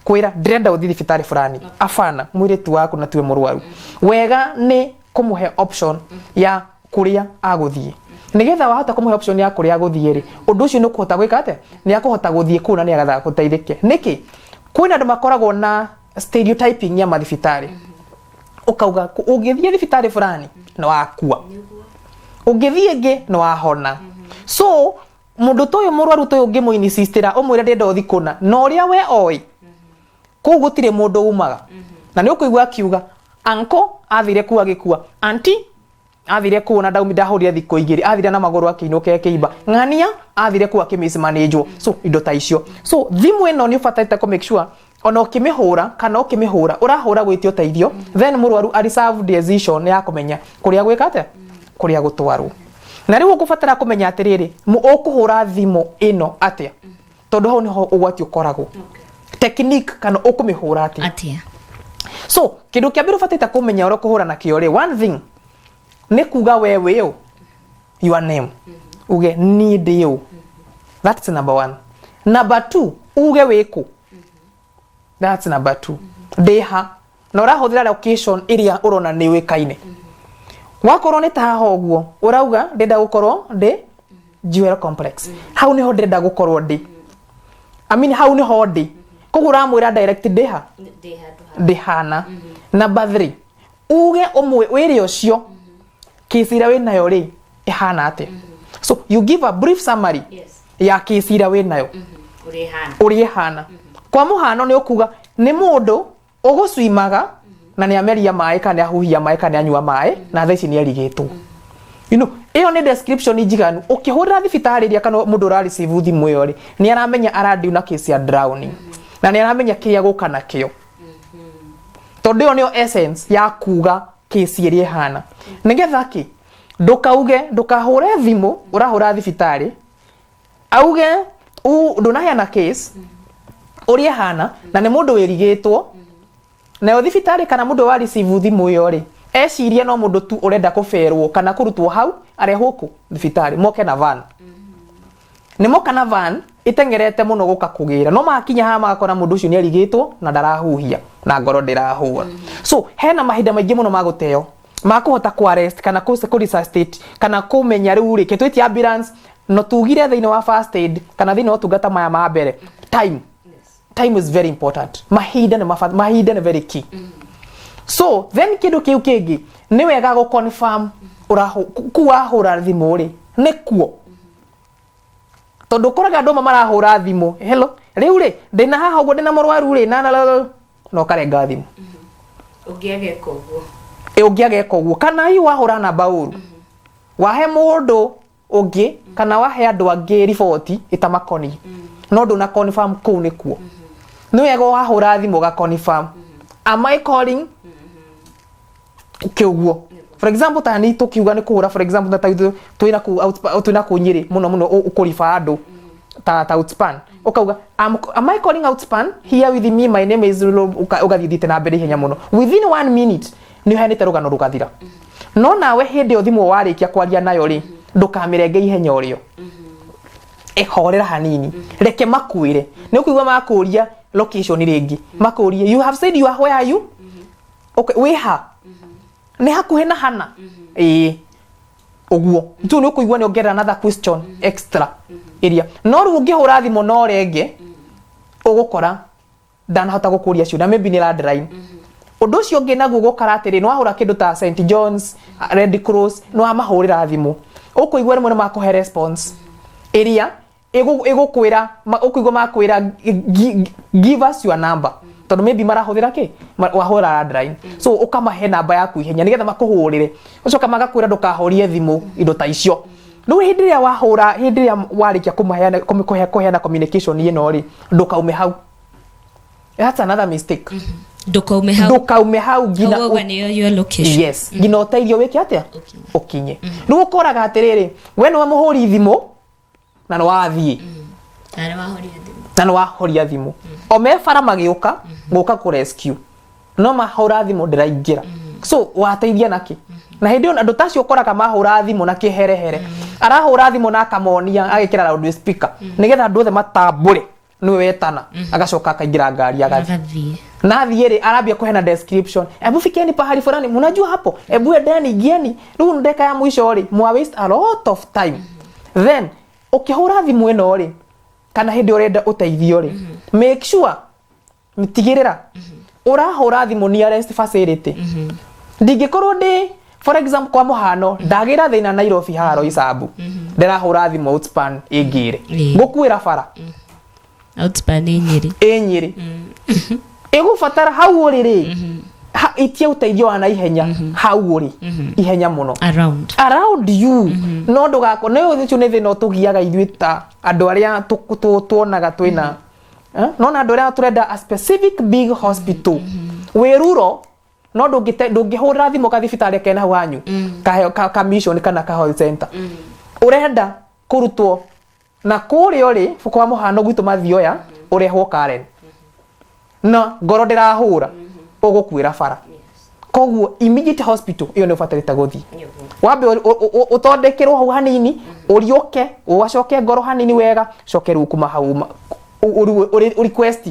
kwira ndrenda uthi thibitari fulani afana mwire tu waku na tuwe murwaru wega ni kumuhe option ya kuria aguthie nigetha wahota kumuhe option ya kuria aguthie ri undu ucio ni kuhota gwika ate ni akuhota guthie kuna ni agatha guteithike niki kwina andu makoragwo na stereotyping ya mathibitari ukauga ungithie thibitari fulani no akua ungithie ngi no ahona so mundu toyo murwaru toyo ngi muinisistira umwire ndenda uthi kuna no ria we oi ku gutire mundu umaga na ni ukuigwa akiuga anko athire ku agikua anti athire ku na ndaumi ndahurire thiko igiri athire na maguru akiinuke kiimba ngania athire ku akimismanage so indo ta icio so thimu eno ni ufatite ku make sure ona ukimihura kana ukimihura urahura gwitio teithio then murwaru ari serve decision ya kumenya kuria gwikate kuria gutwaru na riu ukufatara kumenya atiriri ukuhura thimu ino atia tondu ho niho ugwati ukoragwo technique kana ukumihura atia so kindu kia biru fatita kumenya ura kuhura na kio ri one thing ni kuga wewe your name uge need you that's number 1 number 2 uge wiku that's number 2 deha na urahuthira location iria urona ni wikaine wakorwo ni taha oguo urauga ndenda gukorwo ndi Jewel Complex hau niho ndenda gukorwo ndi hau niho ndi kugura mwira direct deha dehana number 3 uge umwe wiri ucio kisira we nayo ri ihana ate so you give a brief summary ya kisira we nayo uri ihana kwa muhano ni ukuga ni mundu uguswimaga na ni ameria mai kana ahuhia mai kana anyua mai na thaici ni arigitwo you know iyo ni description njiganu ukihurira thibitari ria kana mundu ra receive thimu iyo ri ni aramenya aradi na case ya drowning na ni aramenya kiria gukana kio tondu iyo niyo essence ya kuga case iri hana nigetha ki ndukauge ndukahure thimu urahura thibitari auge ndunahana case uri hana na ni mundu wirigitwo na thibitari kana mundu wa receive thimu iyo ri eciria no mundu tu urenda kuferwo kana kurutwo hau arehwo ku thibitari moke na van ni moka na van itengerete muno guka kugira no makinya ha makora mundu ucio ni arigitwo na ndarahuhia na ngoro ndirahua so hena mahinda maingi muno maguteo makuhota ku arrest kana ku resuscitate kana kumenya riu ri kitwiti ambulance no tugire thini wa first aid kana thini wa tungata maya ma mbere time is very important mahinda ni very key so then kindu kiu kingi ni wega go confirm kuahura thimu ri ni kuo tondu koraga andu marahura thimu hello riu ri ndina haha uguo ndina murwaru ri no karenga thimu ungiageka uguo kana yu wahura namba uru wahe mundu ungi kana wahe andu angi report itamakoni no nduna confirm kuu ni kuo ni wega wahura thimu ga confirm am I calling kiuguo for example tani tukiuga ni kuhura for example ta tuina ku Nyeri muno ukurifa andu ta outspan ukauga am I calling outspan here with me my name is ugathithite na mbere henya muno within 1 minute ni henete rugano rugathira no nawe hindi othimu warikia kwaria nayo ri ndukamirenge ihenya urio ehorera hanini reke makwire ni ukuigwa makuria location ringi makurie you have said you are where are you okay we ha ni hakuhe na hana uguo tu ni ukuigwa ni ongerera another question extra area no ru ngihura thimu no renge ugukora ndanahota gukuria cio na maybe ni landline undu ucio ngi naguo gukara atiri no ahura kindu ta St John's Red Cross no amahurira thimu ukuigwa rimwe no makuhe response area igukwira ukuigwa makwira give us your number tondu maybe marahuthira ki wahura landline so ukamahe namba yaku ihenya nigetha makuhurire ucoka magakwira ndukahorie thimu indo ta icio no hindi ria wahura hindi ria warikia kumuheana communication ino ri ndukaume hau that's another mistake ndukaume hau ngina your location. Yes, ngina uteithio wiki atia ukinye riu ukoraga atiriri we no muhuri thimu na no wathie na no wahoria thimu o mefara magiuka guka ku rescue no mahura thimu ndiraingira so wateithia naki na hindi ona ndutacio ukoraga mahura thimu na kiherehere arahura thimu na akamonia agikira loud speaker nigetha nduthe matambure niwe wetana agacoka akaingira ngari agathie na thiere arabia kuhena description ebu fikeni pahali fulani mnajua hapo ebu endeni gieni riu ndeka ya mwisho ri mwa waste a lot of time then ukihura thimu eno ri kana hindi urenda uteithio ri make sure mitigirira urahura thimu nearest facility ndingikorwo ndi for example kwa muhano ndagira thina Nairobi haro Isambu ndirahura thimu outspan igire ngukwira bara outspan enyiri igubatara hau uriri itia uteithio wa na ihenya hau uri ihenya muno around you no ndugako no thicu ni thina tugiaga ithuita andu aria tuonaga twina no na andu aria turenda a specific big hospital wiruro no ndungihura thimu ka thibitari kena wanyu ka mission kana ka health center urenda kurutwo na kuri uri kwa muhano gwitu mathioya urehwo Karen na ngoro ndirahura ugukwira bara koguo immediate hospital iyo ni ufatarita guthi wambe utondekirwo hau hanini urioke ugacoke ngoro hanini wega cokeru kuma hau request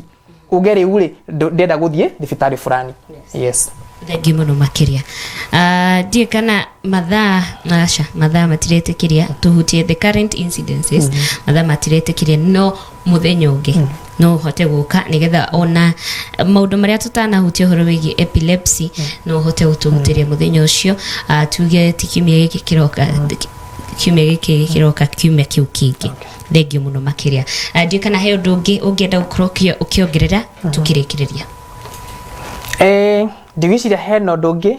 ugere uri ndenda guthie thibitari fulani yes thengi muno makiria die kana mathaa matirete kiria tuhutie the current incidences mathaa matirete kiria no muthenya ungi no hote guka nigetha ona maundu maria tutanahutia horo wigi epilepsy no hote gutumutiria muthenya ucio tuge tikimia giki kiroka kiumia kiu kingi thengi muno makiria die kana he undu ungi ungienda gukorwo ukiongerera tukirikiriria Division heno doge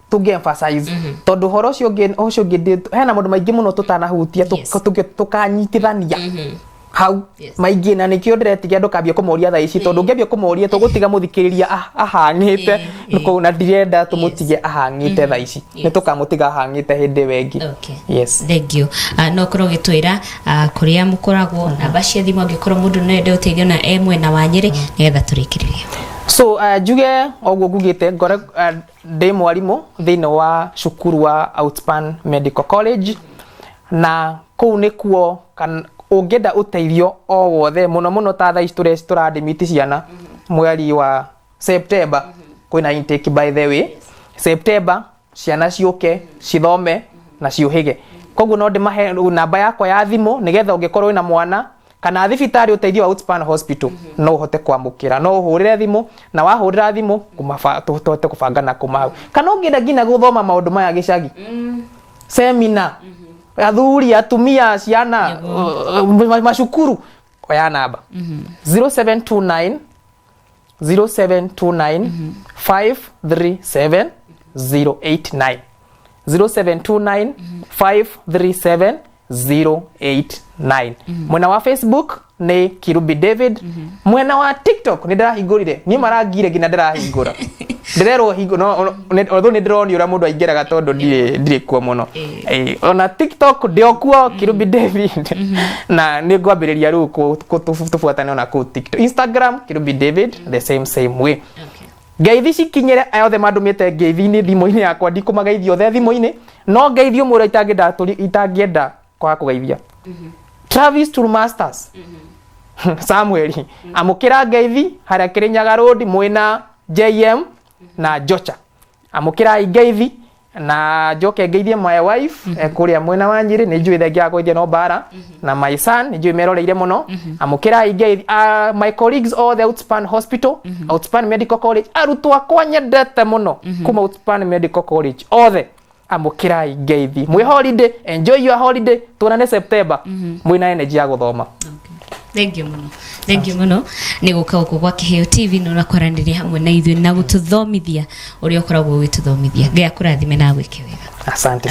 tuge emphasize tondu horo cio ngi hena mundu maingi muno tutanahutia tukanyitithania hau maingi na nikio ndiretigia andu kambia kumoria thaa ici tondu ngiambia kumoria tugutiga muthikiriria ahangite nuko na direnda tumutige ahangite thaa ici ni tukamutiga ahangite hindi wengi yes thank you no koro gitwira kuria mukoragwo namba cia thimu angikorwo mundu no ende uteithio na emwe na wanyiri nigetha turikiririe so juge ogwo ngugite ngore ndi mwarimu thine wa cukuru wa Outspan Medical College na kuu nikuo ungenda uteithio o wothe muno ta thaa ici turandimiti ciana mweri wa September kwina intake by the way September ciana ciuke cithome na ciuhige koguo no ndimahe namba yakwa ya thimu nigetha ungikorwo ina mwana kana thibitari uteithio wa Outspan Hospital no uhote kwamukira no uhurire thimu na wahurira thimu tuhote kubanga na kumau kana ungienda ngina guthoma maundu maya gicagi seminar athuri atumia ciana mashukuru oya namba 0729 537 089 0729 537 089 mwena wa Facebook ni Kirubi David mwena wa TikTok ni ndirahingurire ni marangire ngina ndirahingura ndirero hingo no although ni ndironi ura mundu aingiraga tondu ndire kuo muno ona TikTok ndio kuo Kirubi David na ni ngwambiriria riu tufuatane ona ku TikTok Instagram Kirubi David the same way ngeithi cikinyire ayothe mandumite ngeithi-ini thimu-ini yakwa ndikumageithio the thimu-ini no ngeithio mura itangienda kwa kugeithia Travis Tool Masters Samuel amukira ngeithi haria Kirinyaga Road mwena JM na Jocha amukira ngeithi na joke ngeithie my wife kuria mwena wa Nyeri ni njui thengia kuithia no bara na my son ni njui meroreire muno amukira ngeithi my colleagues all the Outspan Hospital Outspan Medical College arutwa kwa nyendete muno kuma Outspan Medical College othe amukira ngeithi mwi holiday enjoy your holiday tunane September mwina energy ya guthoma thank you muno ni guka kwa Kiheo TV no nakwaraniria hamwe na ithuĩ na gututhomithia uria ukoragwo wituthomithia ngai akurathime na gwike wega asante